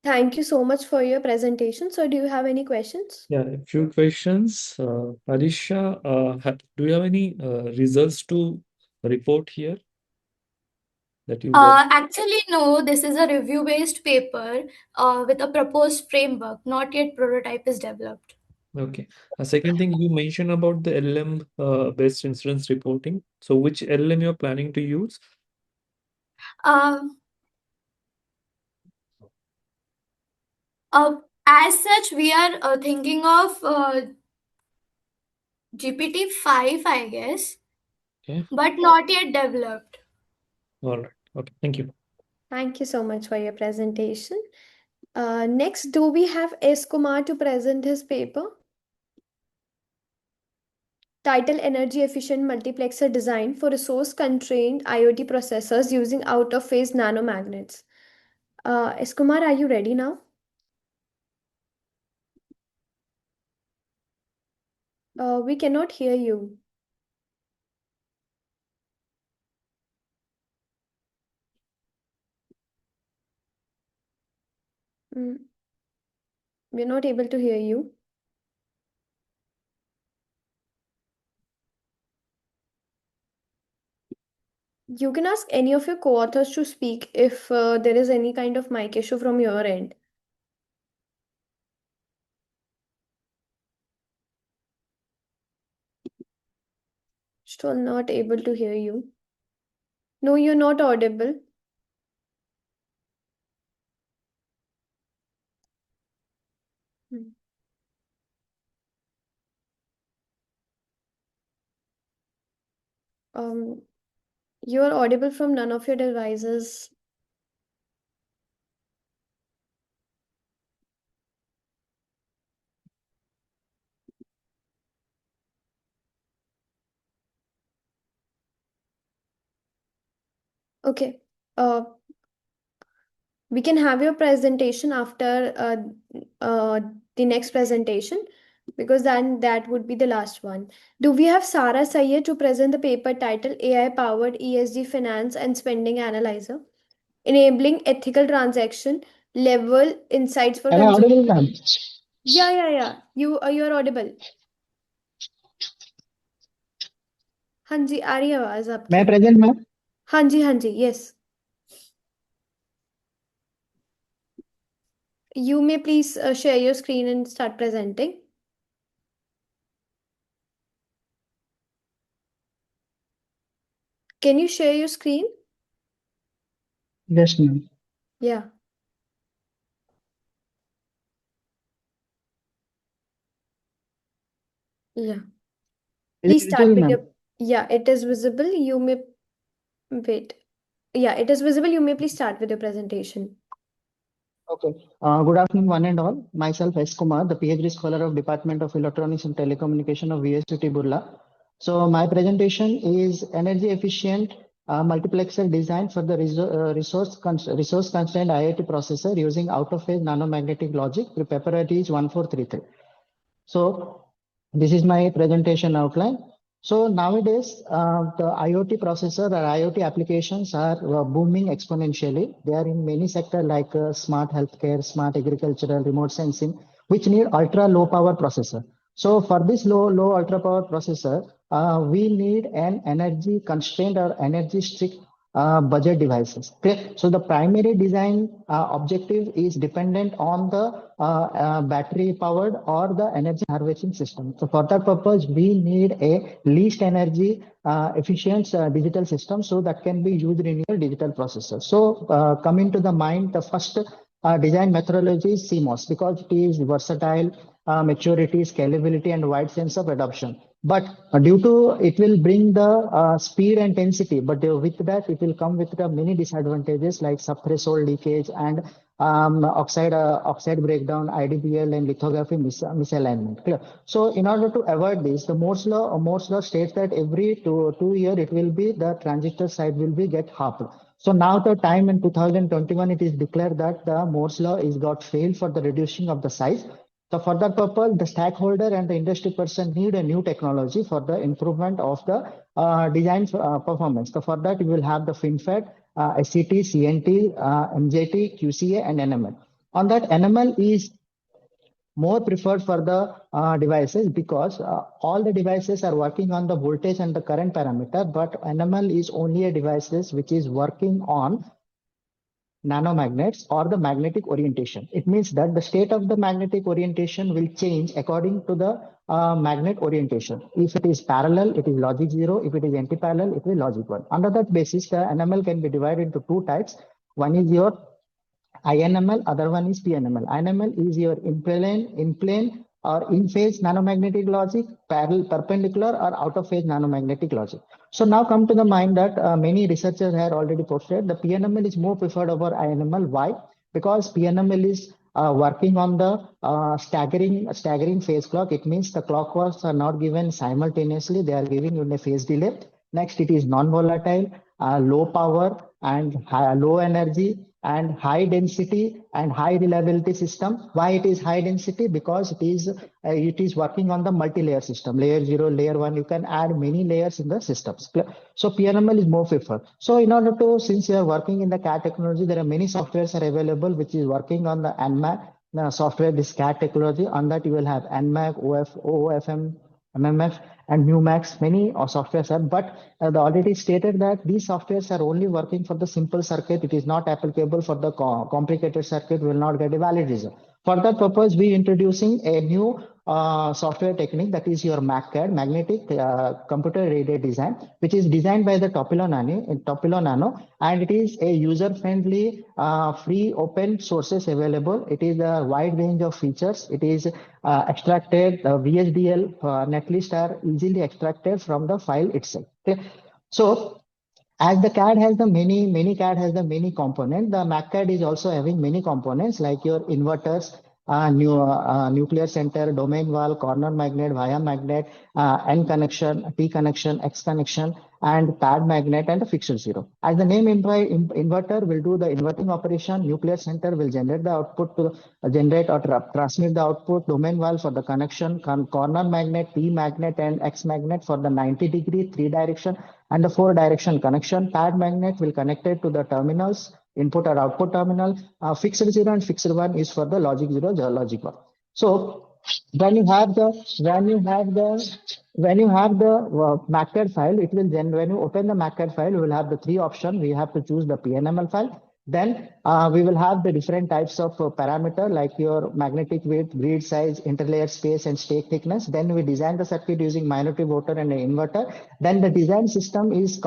Thank you so much for your presentation. So, do you have any questions? Yeah, a few questions. Alisha, do you have any results to report here? that you work? Actually, no, this is a review-based paper with a proposed framework. Not yet prototype is developed. Okay. A second thing you mentioned about the LM based insurance reporting. So which LM you're planning to use? Uh, as such, we are thinking of GPT-5, I guess, Okay. but not yet developed. All right. Okay. Thank you. Thank you so much for your presentation. Next, do we have S. Kumar to present his paper? Title Energy Efficient Multiplexer Design for Resource Constrained IoT Processors Using Out of Phase Nanomagnets. S. Kumar, are you ready now? We cannot hear you. We're not able to hear you. You can ask any of your co-authors to speak if there is any kind of mic issue from your end. Still not able to hear you. No, you're not audible. Hmm. You're audible from none of your devices. Okay. We can have your presentation after the next presentation because then that would be the last one. Do we have Sara Sayyed to present the paper titled AI Powered ESG Finance and Spending Analyzer, Enabling Ethical Transaction Level Insights for Am I Consumers? audible, ma'am? Yeah. You're audible. हाँ जी आ रही है आवाज May I आपकी. present, ma'am? हाँ जी yes. You may please share your screen and start presenting. Can you share your screen? Yes, ma'am. Yeah. Yeah. Is Please it start visible, with ma'am? your. Yeah, it is visible. You may wait. Yeah, it is visible. You may please start with your presentation. Okay. Good afternoon, one and all. Myself, S. Kumar, the PhD scholar of Department of Electronics and Telecommunication of VSUT Burla. So my presentation is energy efficient multiplexer design for the resource constrained IoT processor using out of phase nanomagnetic logic. The paper ID is 1433. So this is my presentation outline. So nowadays, the IoT processor or IoT applications are booming exponentially. They are in many sectors like smart healthcare, smart agricultural, remote sensing, which need ultra low power processor. So for this low ultra power processor, we need an energy constrained or energy strict budget devices. Okay, so the primary design objective is dependent on the battery powered or the energy harvesting system. So for that purpose, we need a least energy efficient digital system, so that can be used in your digital processor. So coming to the mind, the first design methodology is CMOS because it is versatile, maturity, scalability, and wide sense of adoption. But due to it will bring the speed and density, but with that it will come with the many disadvantages like subthreshold leakage and oxide breakdown, IDBL, and lithography misalignment. Clear. So in order to avoid this, the Moore's law states that every two year it will be the transistor size will be get halved. So now the time in 2021 it is declared that the Moore's law is got failed for the reducing of the size. So for that purpose, the stakeholder and the industry person need a new technology for the improvement of the design performance. So for that, we will have the FinFET, SCT, CNT, MJT, QCA, and NML. On that, NML is more preferred for the devices because all the devices are working on the voltage and the current parameter, but NML is only a devices which is working on nanomagnets or the magnetic orientation. It means that the state of the magnetic orientation will change according to the magnet orientation. If it is parallel, it is logic 0. If it is anti-parallel, it will logic 1. Under that basis, the NML can be divided into two types. One is your INML, other one is PNML. INML is your in plane or in phase nanomagnetic logic, parallel, perpendicular or out of phase nanomagnetic logic. So now come to the mind that many researchers have already posted the PNML is more preferred over INML. Why? Because PNML is working on the staggering phase clock. It means the clock was not given simultaneously. They are giving in a phase delay. Next, it is non-volatile, low power and low energy and high density and high reliability system. Why it is high density? Because it is working on the multi-layer system, layer 0, layer 1. You can add many layers in the systems. So PNML is more preferred. So in order to, since you are working in the CAD technology, there are many softwares are available which is working on the NMAC software, this CAD technology. On that you will have NMAC, OOFM, MMF and MUMAX, many softwares are, but the already stated that these softwares are only working for the simple circuit. It is not applicable for the complicated circuit, will not get a valid result. For that purpose, we introducing a new software technique that is your MACCAD, Magnetic Computer Aided Design, which is designed by the Topilo Nano, and it is a user-friendly, free, open sources available. It is a wide range of features. It is extracted, VHDL netlist are easily extracted from the file itself. Okay? So as the CAD has the many CAD has the many components, the MACCAD is also having many components like your inverters, nuclear center, domain valve, corner magnet, via magnet, N connection, T connection, X connection, and pad magnet and a fixed 0. As the name implies, inverter will do the inverting operation. Nuclear center will generate the output to generate or transmit the output. Domain valve for the connection. Corner magnet, T magnet, and X magnet for the 90-degree 3-direction and the 4-direction connection. Pad magnet will connect it to the terminals, input or output terminal. Fixed 0 and fixed 1 is for the logic 0, the logic 1. So when you have the MACCAD file, it will then, when you open the MACCAD file, you will have the three options. We have to choose the PNML file. Then we will have the different types of parameter like your magnetic width, grid size, interlayer space, and stake thickness. Then we design the circuit using minority voter and an inverter. Then the design system is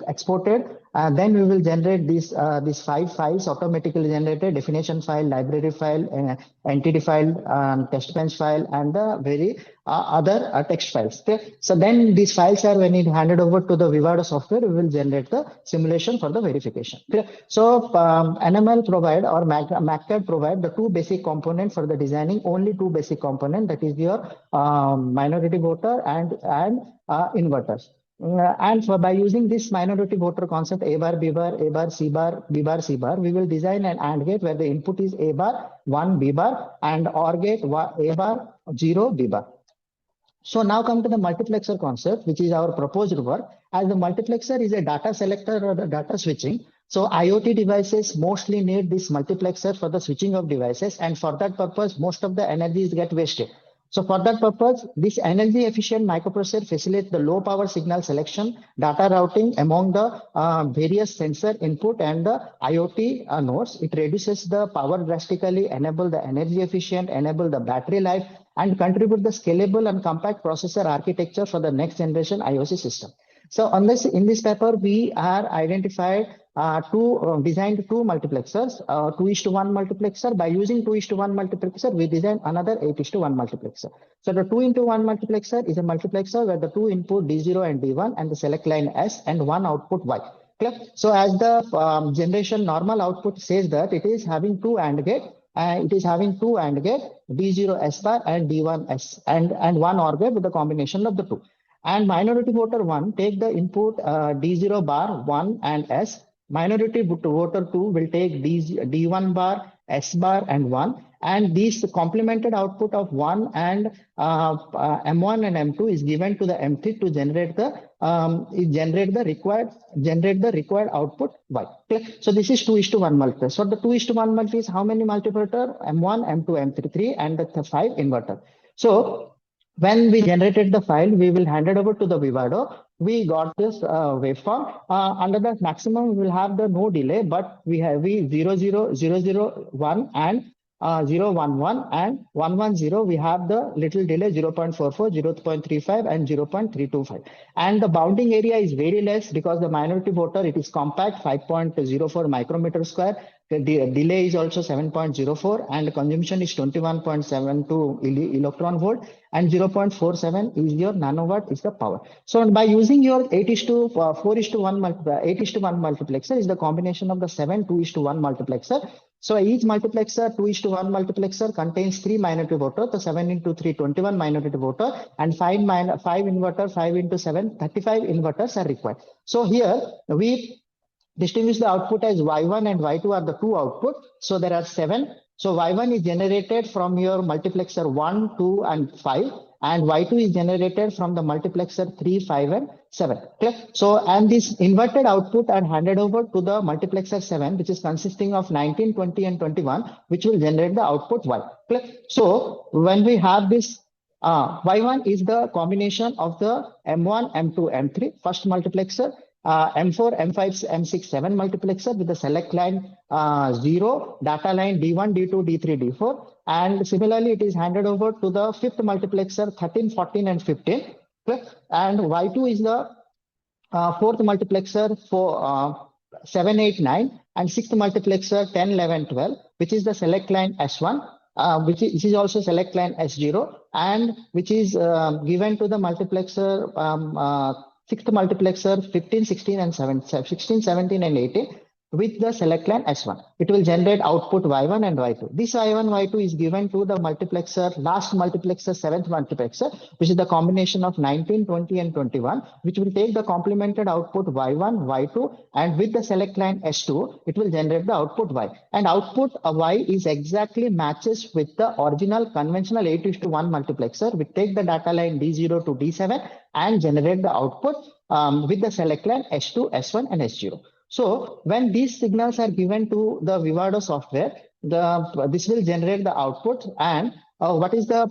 exported. Then we will generate these 5 files automatically generated: definition file, library file, entity file, test bench file, and the very other text files. Okay. So then these files are, when it handed over to the Vivado software, we will generate the simulation for the verification. Okay. So NML provide or MACCAD provide the two basic components for the designing, only two basic components, that is your minority voter and inverters. And by using this minority voter concept, A bar, B bar, A bar, C bar, B bar, C bar, we will design an AND gate where the input is A bar, 1, B bar, and OR gate A bar, 0, B bar. So now come to the multiplexer concept, which is our proposed work. As the multiplexer is a data selector or the data switching, so IoT devices mostly need this multiplexer for the switching of devices, and for that purpose, most of the energies get wasted. So for that purpose, this energy efficient microprocessor facilitates the low power signal selection, data routing among the various sensor input and the IoT nodes. It reduces the power drastically, enable the energy efficient, enable the battery life, and contribute the scalable and compact processor architecture for the next generation IoT system. So on this, in this paper, we are identified designed two multiplexers, 2:1 multiplexer. By using 2:1 multiplexer, we designed another 8:1 multiplexer. So the 2:1 multiplexer is a multiplexer where the two input D0 and D1 and the select line S and one output Y. Clear? So as the generation normal output says that it is having two AND gate. It is having two AND gate, D0 S bar and D1 S, and one OR gate with the combination of the two. And minority voter 1 take the input D0 bar 1 and S. Minority voter 2 will take D1 bar, S bar, and 1. And these complemented output of 1 and M1 and M2 is given to the M3 to generate the it generate the required output Y. Okay? So this is 2:1 multiplexer. So the 2:1 multiplexer is how many multiplier? M1, M2, M3, and the 5 inverter. So when we generated the file, we will hand it over to the Vivado. We got this waveform. Under the maximum, we will have the no delay, but we have 0, 0, 0, 0, 1 and 0, 1, 1 and 1, 1, 0. We have the little delay 0.44, 0.35 and 0.325. And the bounding area is very less because the minority voter, it is compact 5.04 micrometer square. The delay is also 7.04 and consumption is 21.72 electron volt and 0.47 is your nanowatt is the power. So by using your 4:1 multiplexer is the combination of the 7 2:1 multiplexer. So each multiplexer 2:1 multiplexer contains 3 minority voter, the 7 into 3 21 minority voter and 5 inverter 5 into 7 35 inverters are required. So here we distinguish the output as Y1 and Y2 are the two output. So there are 7. So Y1 is generated from your multiplexer 1, 2 and 5 and Y2 is generated from the multiplexer 3, 5 and 7. Okay? So and this inverted output are handed over to the multiplexer 7 which is consisting of 19, 20 and 21 which will generate the output Y. Okay? So when we have this Y1 is the combination of the M1, M2, M3 first multiplexer. M4, M5, M6, 7 multiplexer with the select line 0, data line D1, D2, D3, D4. And similarly, it is handed over to the fifth multiplexer 13, 14, and 15. Okay? And Y2 is the fourth multiplexer for 7, 8, 9, and sixth multiplexer 10, 11, 12, which is the select line S1. Which is also select line S0 and which is given to the multiplexer sixth multiplexer 15, 16 and 16, 17 and 18 with the select line S1. It will generate output Y1 and Y2. This Y1, Y2 is given to the multiplexer, last multiplexer, seventh multiplexer, which is the combination of 19, 20 and 21, which will take the complemented output Y1, Y2 and with the select line S2, it will generate the output Y. And output Y is exactly matches with the original conventional 8:1 multiplexer. We take the data line D0 to D7 and generate the output with the select line S2, S1 and S0. So when these signals are given to the Vivado software, this will generate the output. And what is the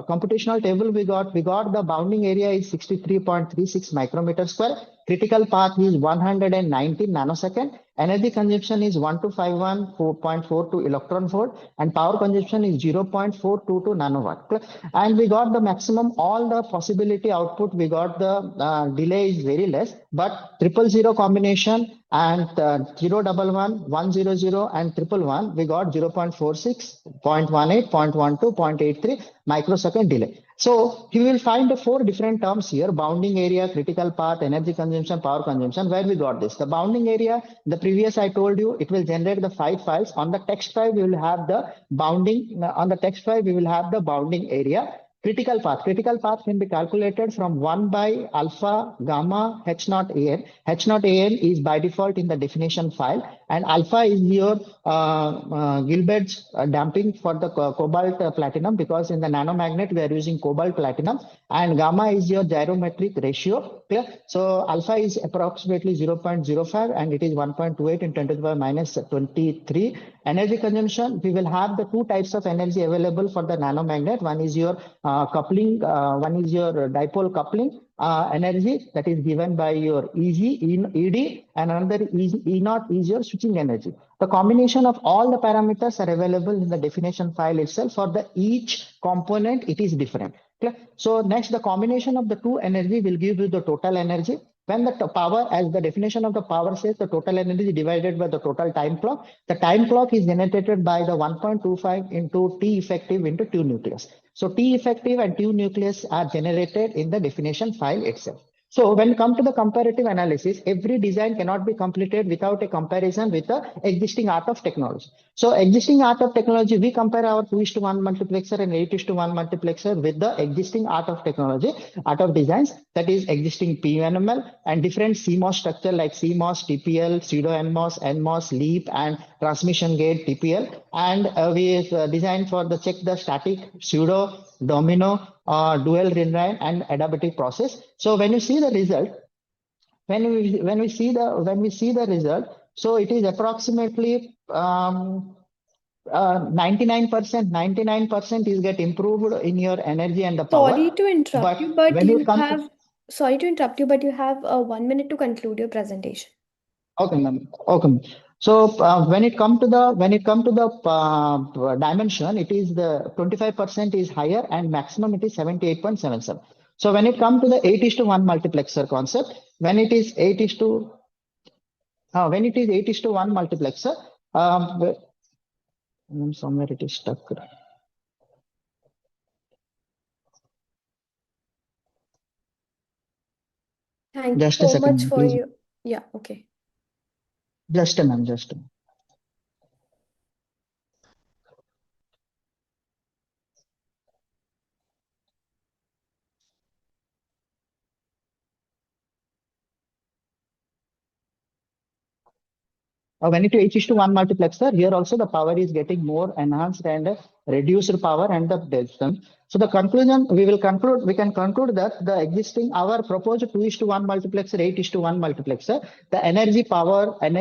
computational table we got? We got the bounding area is 63.36 micrometer square. Critical path is 190 nanosecond. Energy consumption is 1251.42 electron volt and power consumption is 0.422 nanowatt. And we got the maximum, all the possibility output. We got the delay is very less, but 000 combination and 011, 100 and 111, we got 0.46, 0.18, 0.12, 0.83 microsecond delay. So you will find the 4 different terms here: bounding area, critical path, energy consumption, power consumption. Where we got this? The bounding area, the previous I told you, it will generate the 5 files. On the text file, we will have the bounding. On the text file, we will have the bounding area. Critical path can be calculated from 1 by alpha, gamma, H0 AN. H0 AN is by default in the definition file, and alpha is your Gilbert's damping for the cobalt platinum, because in the nanomagnet we are using cobalt platinum, and gamma is your gyrometric ratio. Clear? So alpha is approximately 0.05 and it is 1.28 in 10 to the power minus 23. Energy consumption, we will have the 2 types of energy available for the nanomagnet. One is your coupling, one is your dipole coupling energy that is given by your ED, and another E0 is your switching energy. The combination of all the parameters are available in the definition file itself. For the each component, it is different. Okay? So next, the combination of the 2 energy will give you the total energy. When the power, as the definition of the power says, the total energy divided by the total time clock. The time clock is generated by the 1.25 into T effective into T nucleus. So T effective and T nucleus are generated in the definition file itself. So when come to the comparative analysis, every design cannot be completed without a comparison with the existing art of technology. So existing art of technology, we compare our 2:1 multiplexer and 8:1 multiplexer with the existing art of technology, art of designs, that is existing PNML and different CMOS structure like CMOS, TPL, pseudo NMOS, NMOS, LEAP and transmission gate TPL. And we designed for the check the static, pseudo, domino, dual renin and adiabatic process. So when you see the result, when we see the result, so it is approximately 99% is get improved in your energy and the power. Sorry to interrupt But you, but when you it comes have sorry to interrupt you, but you have 1 minute to conclude your presentation. Okay, ma'am. Okay, ma'am. So when it come to the dimension, it is the 25% is higher and maximum it is 78.77. So when it come to the 8:1 multiplexer concept, when it is 8:1 multiplexer, somewhere it is stuck. Thank you Just a so second, much ma'am, for please. your yeah, okay. Just a ma'am, just a. When it is 8:1 multiplexer, here also the power is getting more enhanced and reduced power and the distance. So the conclusion, we can conclude that the existing, our proposed 2:1 multiplexer, 8:1 multiplexer, the energy power and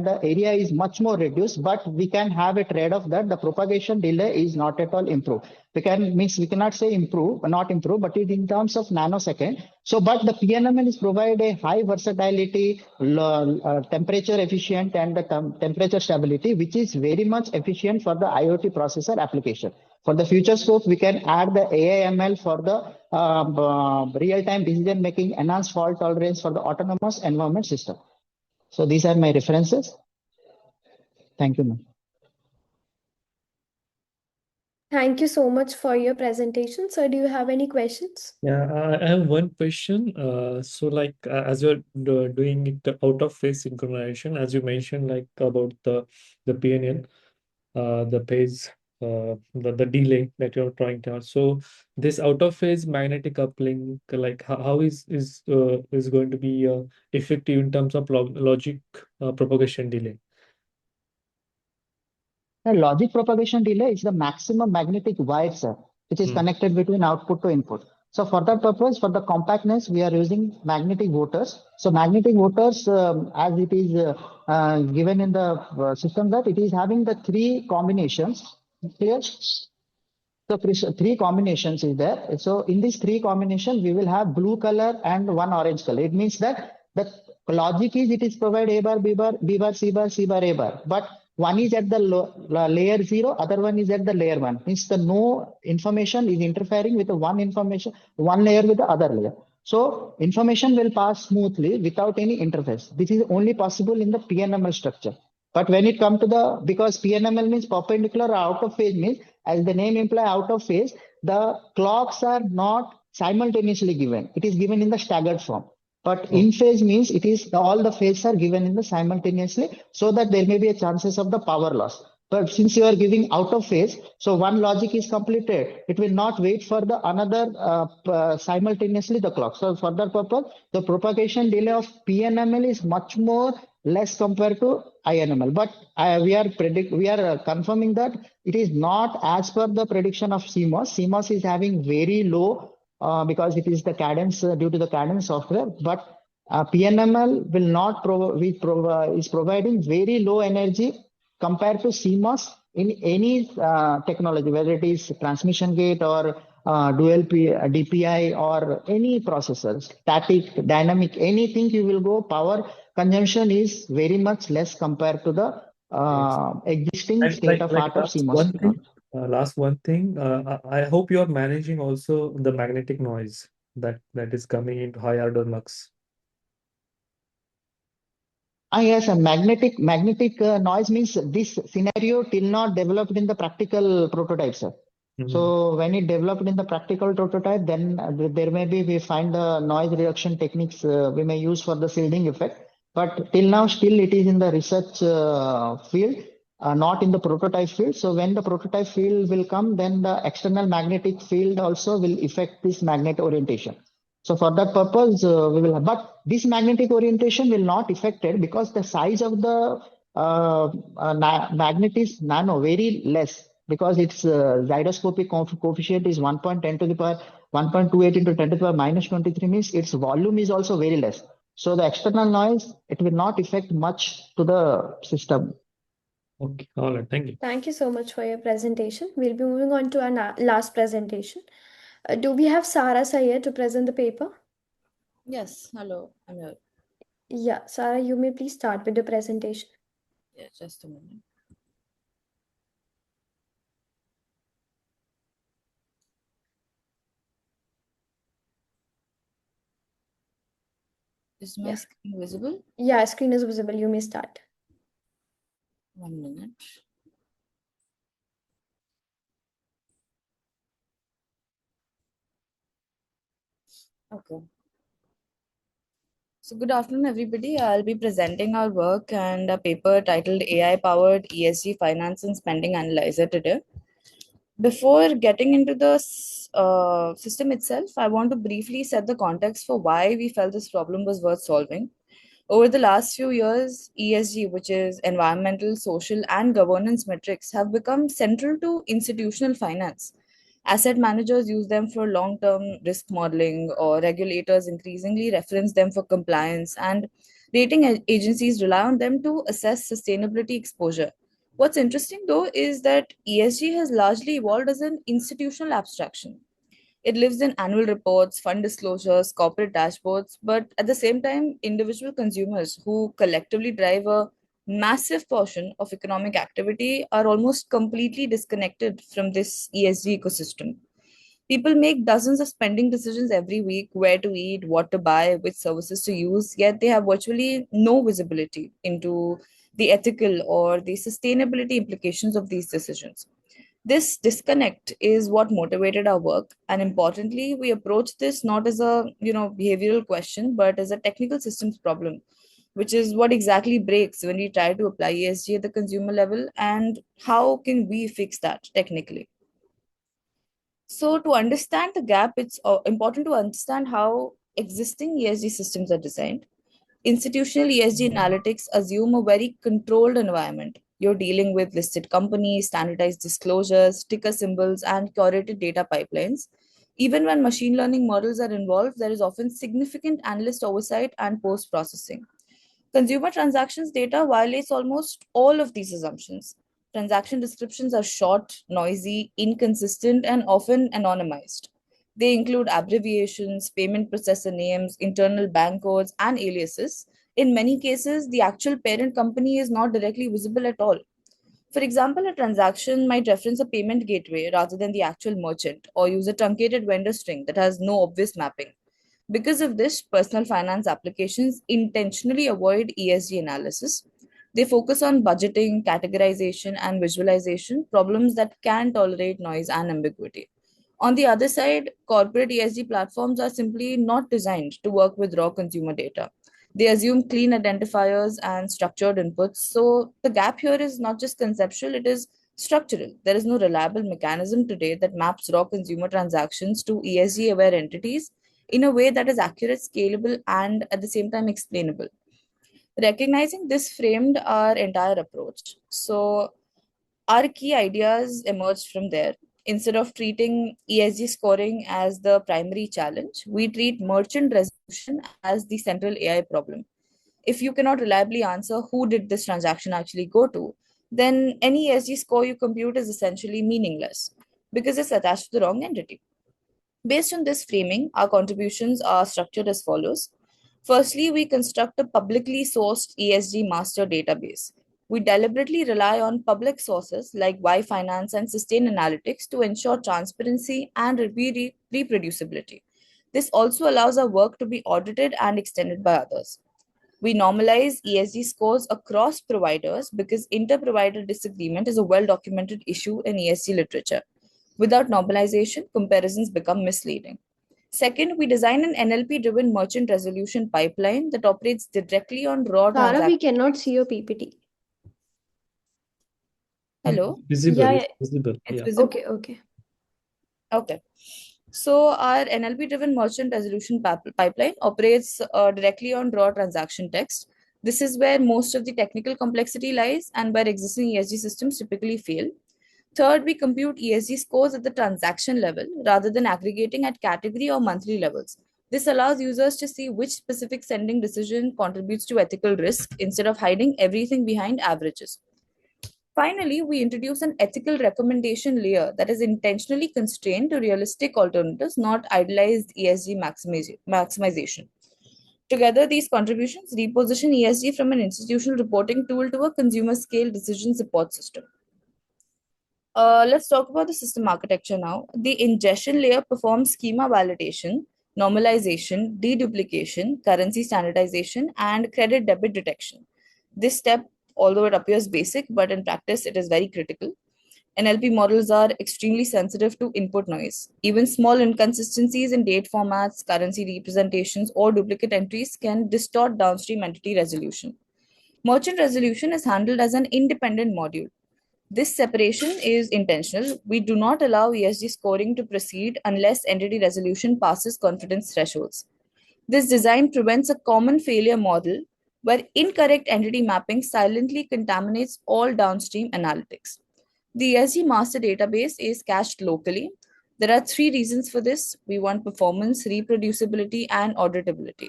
the area is much more reduced, but we can have a trade-off that the propagation delay is not at all improved. We cannot say not improve, but it in terms of nanosecond. So, but the PNML is provide a high versatility, temperature efficient and the temperature stability, which is very much efficient for the IoT processor application. For the future scope, we can add the AI/ML for the real-time decision making, enhanced fault tolerance for the autonomous environment system. So these are my references. Thank you, ma'am. Thank you so much for your presentation. Sir, do you have any questions? Yeah, I have one question. So like as you're doing it out of phase synchronization, as you mentioned, like about the PNN, the phase, the delay that you're trying to. So this out of phase magnetic coupling, like how is going to be effective in terms of logic propagation delay? The logic propagation delay is the maximum magnetic wire, sir, which is connected between output to input. So for that purpose, for the compactness, we are using magnetic votors. So magnetic votors, as it is given in the system, that it is having the three combinations. Clear? So three combinations is there. So in these three combinations, we will have blue color and one orange color. It means that the logic is it is provide A bar, B bar, B bar, C bar, C bar, A bar. But one is at the layer 0, other one is at the layer 1. Means the no information is interfering with the one layer with the other layer. So information will pass smoothly without any interface. This is only possible in the PNML structure. But when it comes to because PNML means perpendicular out of phase, means as the name implies out of phase, the clocks are not simultaneously given. It is given in the staggered form. But in phase means it is all the phases are given in the simultaneously, so that there may be a chances of the power loss. But since you are giving out of phase, so one logic is completed, it will not wait for the another simultaneously the clock. So for that purpose, the propagation delay of PNML is much more less compared to INML. But we are confirming that it is not as per the prediction of CMOS. CMOS is having very low because it is the cadence due to the cadence software. But PNML will not is providing very low energy compared to CMOS in any technology, whether it is transmission gate or dual DPI or any processor, static, dynamic, anything you will go, power consumption is very much less compared to the existing And state of art of CMOS technology. Last one thing, I hope you are managing also the magnetic noise that is coming into high order mux. Yes, a magnetic noise means this scenario till not developed in the practical prototype, sir. So when it developed in the practical prototype, then there may be, we find the noise reduction techniques we may use for the shielding effect. But till now, still it is in the research field, not in the prototype field. So when the prototype field will come, then the external magnetic field also will affect this magnet orientation. So for that purpose, we will have, but this magnetic orientation will not affect it because the size of the magnet is nano, very less. because its gyroscopic coefficient is 1.10 to the power 1.28 into 10 to the power minus 23, means its volume is also very less. So the external noise, it will not affect much to the system. Okay, all right, thank you. Thank you so much for your presentation. We'll be moving on to our last presentation. Do we have Sarah Sayer to present the paper? Yes, hello, I'm here. Yeah, Sarah, you may please start with the presentation. Yeah, just a moment. Is my screen visible? Yeah, screen is visible. You may start. 1 minute. Okay. So good afternoon, everybody. I'll be presenting our work and a paper titled AI-powered ESG Finance and Spending Analyzer today. Before getting into the system itself, I want to briefly set the context for why we felt this problem was worth solving. Over the last few years, ESG, which is environmental, social, and governance metrics, have become central to institutional finance. Asset managers use them for long term risk modeling, or regulators increasingly reference them for compliance, and agencies rely on them to assess sustainability exposure. What's interesting, though, is that ESG has largely evolved as an institutional abstraction. It lives in annual reports, fund disclosures, corporate dashboards, but at the same time, individual consumers who collectively drive a massive portion of economic activity are almost completely disconnected from this ESG ecosystem. People make dozens of spending decisions every week: where to eat, what to buy, which services to use, yet they have virtually no visibility into the ethical or the sustainability implications of these decisions. This disconnect is what motivated our work, and importantly, we approach this not as a behavioral question, but as a technical systems problem, which is what exactly breaks when we try to apply ESG at the consumer level, and how can we fix that technically. So, to understand the gap, it's important to understand how existing ESG systems are designed. Institutional ESG analytics assume a very controlled environment. You're dealing with listed companies, standardized disclosures, ticker symbols, and curated data pipelines. Even when machine learning models are involved, there is often significant analyst oversight and post processing. Consumer transactions data violates almost all of these assumptions. Transaction descriptions are short, noisy, inconsistent, and often anonymized. They include abbreviations, payment processor names, internal bank codes, and aliases. In many cases, the actual parent company is not directly visible at all. For example, a transaction might reference a payment gateway rather than the actual merchant, or use a truncated vendor string that has no obvious mapping. Because of this, personal finance applications intentionally avoid ESG analysis. They focus on budgeting, categorization, and visualization, problems that can tolerate noise and ambiguity. On the other side, corporate ESG platforms are simply not designed to work with raw consumer data. They assume clean identifiers and structured inputs. So the gap here is not just conceptual, it is structural. There is no reliable mechanism today that maps raw consumer transactions to ESG aware entities in a way that is accurate, scalable, and at the same time explainable. Recognizing this framed our entire approach. So, our key ideas emerged from there. Instead of treating ESG scoring as the primary challenge, we treat merchant resolution as the central AI problem. If you cannot reliably answer who did this transaction actually go to, then any ESG score you compute is essentially meaningless because it's attached to the wrong entity. Based on this framing, our contributions are structured as follows. Firstly, we construct a publicly sourced ESG master database. We deliberately rely on public sources like Y Finance and Sustain Analytics to ensure transparency and reproducibility. This also allows our work to be audited and extended by others. We normalize ESG scores across providers because inter-provider disagreement is a well-documented issue in ESG literature. Without normalization, comparisons become misleading. Second, we design an NLP-driven merchant resolution pipeline that operates directly on raw Sarah, we transactions. cannot see your PPT. Hello? Visible, Yeah, it's visible. It's Yeah. visible? okay. Okay. So our NLP-driven merchant resolution pipeline operates directly on raw transaction text. This is where most of the technical complexity lies and where existing ESG systems typically fail. Third, we compute ESG scores at the transaction level rather than aggregating at category or monthly levels. This allows users to see which specific sending decision contributes to ethical risk instead of hiding everything behind averages. Finally, we introduce an ethical recommendation layer that is intentionally constrained to realistic alternatives, not idealized ESG maximization. Together, these contributions reposition ESG from an institutional reporting tool to a consumer scale decision support system. Let's talk about the system architecture now. The ingestion layer performs schema validation, normalization, deduplication, currency standardization, and credit debit detection. This step, although it appears basic, but in practice it is very critical. NLP models are extremely sensitive to input noise. Even small inconsistencies in date formats, currency representations, or duplicate entries can distort downstream entity resolution. Merchant resolution is handled as an independent module. This separation is intentional. We do not allow ESG scoring to proceed unless entity resolution passes confidence thresholds. This design prevents a common failure model where incorrect entity mapping silently contaminates all downstream analytics. The ESG master database is cached locally. There are three reasons for this. We want performance, reproducibility, and auditability.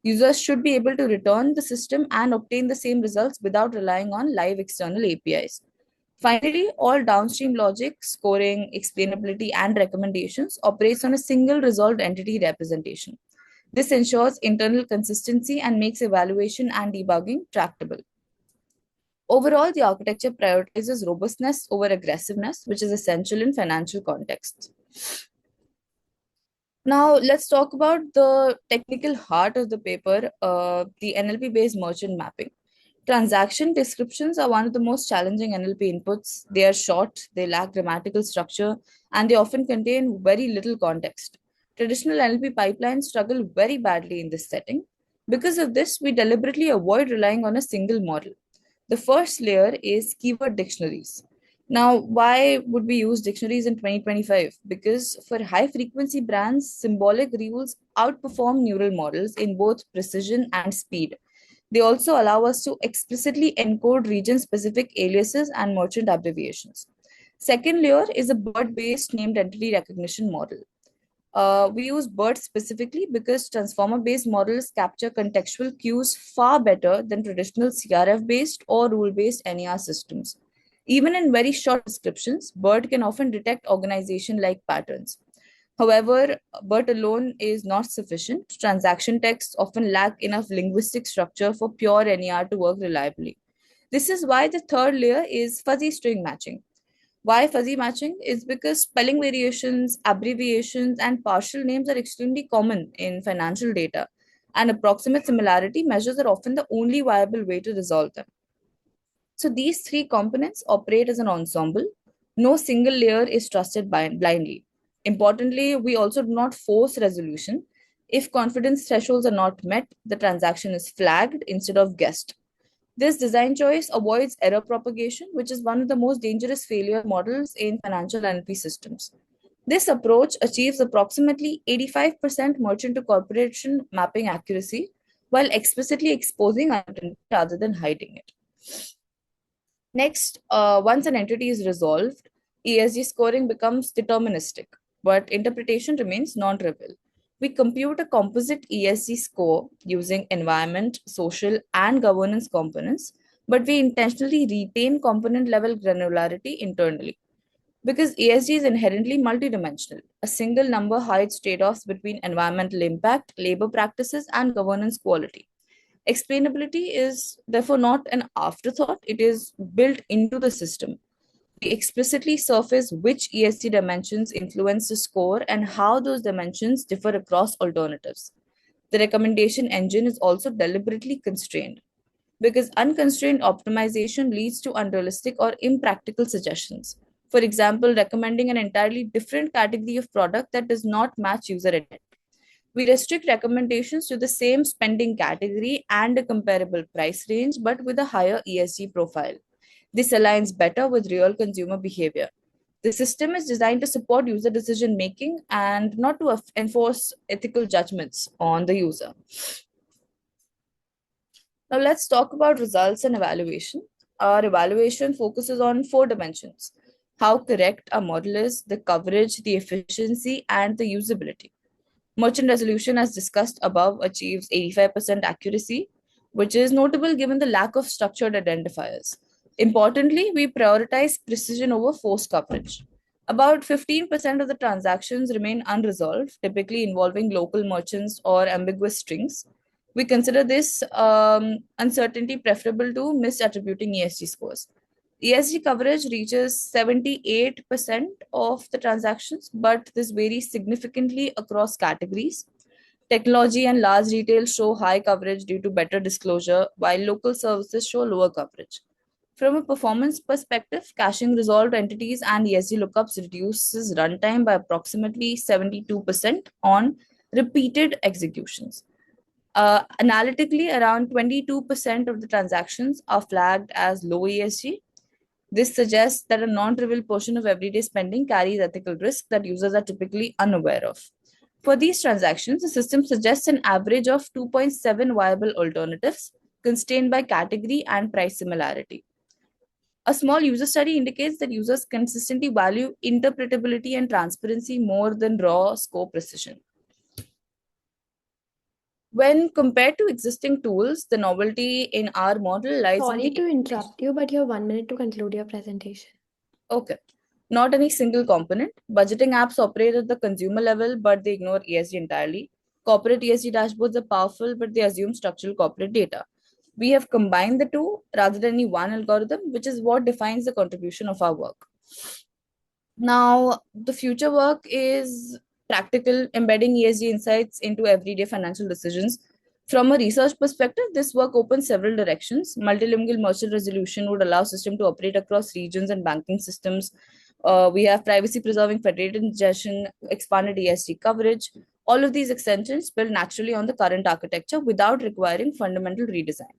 Users should be able to return the system and obtain the same results without relying on live external APIs. Finally, all downstream logic, scoring, explainability, and recommendations operates on a single resolved entity representation. This ensures internal consistency and makes evaluation and debugging tractable. Overall, the architecture prioritizes robustness over aggressiveness, which is essential in financial contexts. Now, let's talk about the technical heart of the paper, the NLP-based merchant mapping. Transaction descriptions are one of the most challenging NLP inputs. They are short, they lack grammatical structure, and they often contain very little context. Traditional NLP pipelines struggle very badly in this setting. Because of this, we deliberately avoid relying on a single model. The first layer is keyword dictionaries. Now, why would we use dictionaries in 2025? Because for high frequency brands, symbolic rules outperform neural models in both precision and speed. They also allow us to explicitly encode region-specific aliases and merchant abbreviations. Second layer is a BERT-based named entity recognition model. We use BERT specifically because transformer-based models capture contextual cues far better than traditional CRF-based or rule-based NER systems. Even in very short descriptions, BERT can often detect organization-like patterns. However, BERT alone is not sufficient. Transaction texts often lack enough linguistic structure for pure NER to work reliably. This is why the third layer is fuzzy string matching. Why fuzzy matching? Is because spelling variations, abbreviations, and partial names are extremely common in financial data, and approximate similarity measures are often the only viable way to resolve them. So these three components operate as an ensemble. No single layer is trusted blindly. Importantly, we also do not force resolution. If confidence thresholds are not met, the transaction is flagged instead of guessed. This design choice avoids error propagation, which is one of the most dangerous failure models in financial NLP systems. This approach achieves approximately 85% merchant to corporation mapping accuracy while explicitly exposing uncertainty rather than hiding it. Next, once an entity is resolved, ESG scoring becomes deterministic, but interpretation remains non-trivial. We compute a composite ESG score using environment, social, and governance components, but we intentionally retain component level granularity internally. Because ESG is inherently multidimensional, a single number hides trade offs between environmental impact, labor practices, and governance quality. Explainability is therefore not an afterthought, it is built into the system. We explicitly surface which ESG dimensions influence the score and how those dimensions differ across alternatives. The recommendation engine is also deliberately constrained because unconstrained optimization leads to unrealistic or impractical suggestions. For example, recommending an entirely different category of product that does not match user intent. We restrict recommendations to the same spending category and a comparable price range, but with a higher ESG profile. This aligns better with real consumer behavior. The system is designed to support user decision making and not to enforce ethical judgments on the user. Now, let's talk about results and evaluation. Our evaluation focuses on four dimensions: how correct a model is, the coverage, the efficiency, and the usability. Merchant resolution, as discussed above, achieves 85% accuracy, which is notable given the lack of structured identifiers. Importantly, we prioritize precision over forced coverage. About 15% of the transactions remain unresolved, typically involving local merchants or ambiguous strings. We consider this uncertainty preferable to misattributing ESG scores. ESG coverage reaches 78% of the transactions, but this varies significantly across categories. Technology and large retail show high coverage due to better disclosure, while local services show lower coverage. From a performance perspective, caching resolved entities and ESG lookups reduces runtime by approximately 72% on repeated executions. Analytically, around 22% of the transactions are flagged as low ESG. This suggests that a non trivial portion of everyday spending carries ethical risk that users are typically unaware of. For these transactions, the system suggests an average of 2.7 viable alternatives, constrained by category and price similarity. A small user study indicates that users consistently value interpretability and transparency more than raw scope precision. When compared to existing tools, the novelty in our model lies in Sorry the to interrupt you, but you have 1 minute to conclude your presentation. Okay. Not any single component. Budgeting apps operate at the consumer level, but they ignore ESG entirely. Corporate ESG dashboards are powerful, but they assume structural corporate data. We have combined the two rather than any one algorithm, which is what defines the contribution of our work. Now, the future work is practical, embedding ESG insights into everyday financial decisions. From a research perspective, this work opens several directions. Multilingual merchant resolution would allow system to operate across regions and banking systems. We have privacy preserving federated ingestion, expanded ESG coverage. All of these extensions build naturally on the current architecture without requiring fundamental redesign.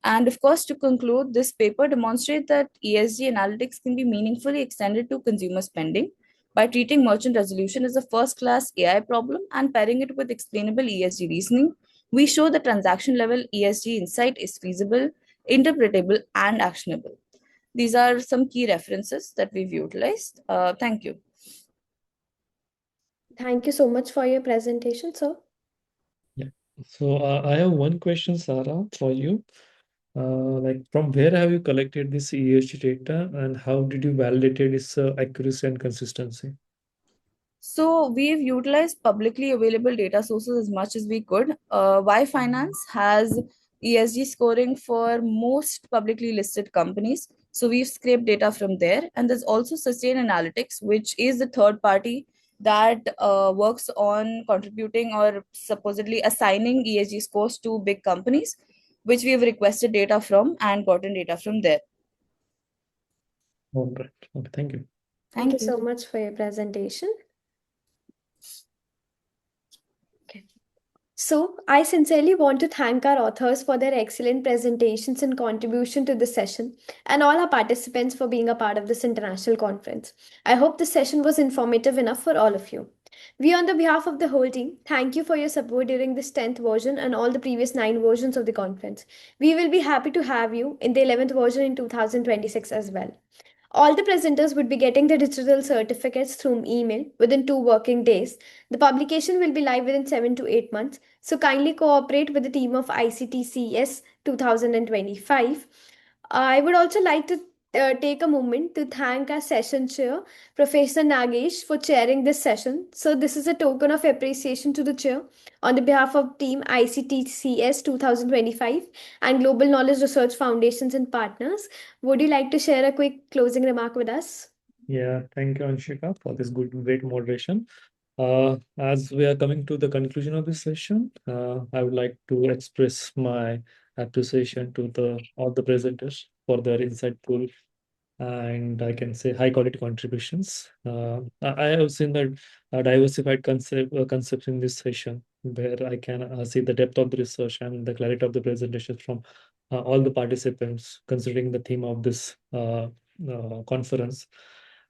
And of course, to conclude, this paper demonstrates that ESG analytics can be meaningfully extended to consumer spending by treating merchant resolution as a first-class AI problem and pairing it with explainable ESG reasoning. We show the transaction level ESG insight is feasible, interpretable, and actionable. These are some key references that we've utilized. Thank you. Thank you so much for your presentation, sir. Yeah. So I have one question, Sarah, for you. Like, from where have you collected this ESG data, and how did you validate its accuracy and consistency? So we've utilized publicly available data sources as much as we could. Y Finance has ESG scoring for most publicly listed companies. So we've scraped data from there. And there's also Sustain Analytics, which is the third party that works on contributing or supposedly assigning ESG scores to big companies, which we have requested data from and gotten data from there. All right. Okay, thank you. Thank you so much for your presentation. Okay. So, I sincerely want to thank our authors for their excellent presentations and contribution to the session, and all our participants for being a part of this international conference. I hope this session was informative enough for all of you. We, on the behalf of the whole team, thank you for your support during this 10th version and all the previous 9 versions of the conference. We will be happy to have you in the 11th version in 2026 as well. All the presenters would be getting the digital certificates through email within 2 working days. The publication will be live within 7 to 8 months. So kindly cooperate with the team of ICTCS 2025. I would also like to take a moment to thank our session chair, Professor Nagesh, for chairing this session. So this is a token of appreciation to the chair on the behalf of team ICTCS 2025 and Global Knowledge Research Foundations and partners. Would you like to share a quick closing remark with us? Yeah, thank you, Anshika, for this great moderation. As we are coming to the conclusion of this session, I would like to express my appreciation to all the presenters for their insightful and I can say high quality contributions. I have seen that diversified concepts in this session where I can see the depth of the research and the clarity of the presentations from all the participants considering the theme of this conference.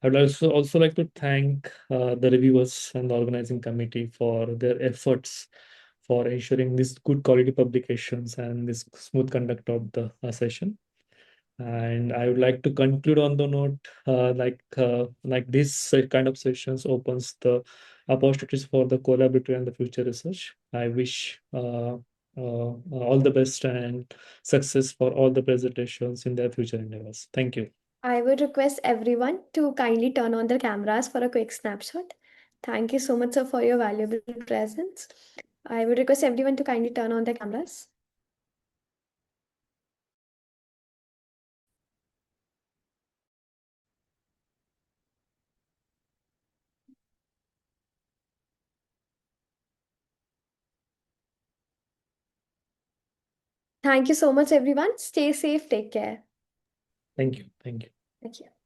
I would also like to thank the reviewers and the organizing committee for their efforts for ensuring this good quality publications and this smooth conduct of the session. And I would like to conclude on the note like this kind of sessions opens the opportunities for the collaborative and the future research. I wish all the best and success for all the presentations in their future endeavors. Thank you. I would request everyone to kindly turn on their cameras for a quick snapshot. Thank you so much, sir, for your valuable presence. I would request everyone to kindly turn on their cameras. Thank you so much, everyone. Stay safe. Take care. Thank you. Thank you. Thank you.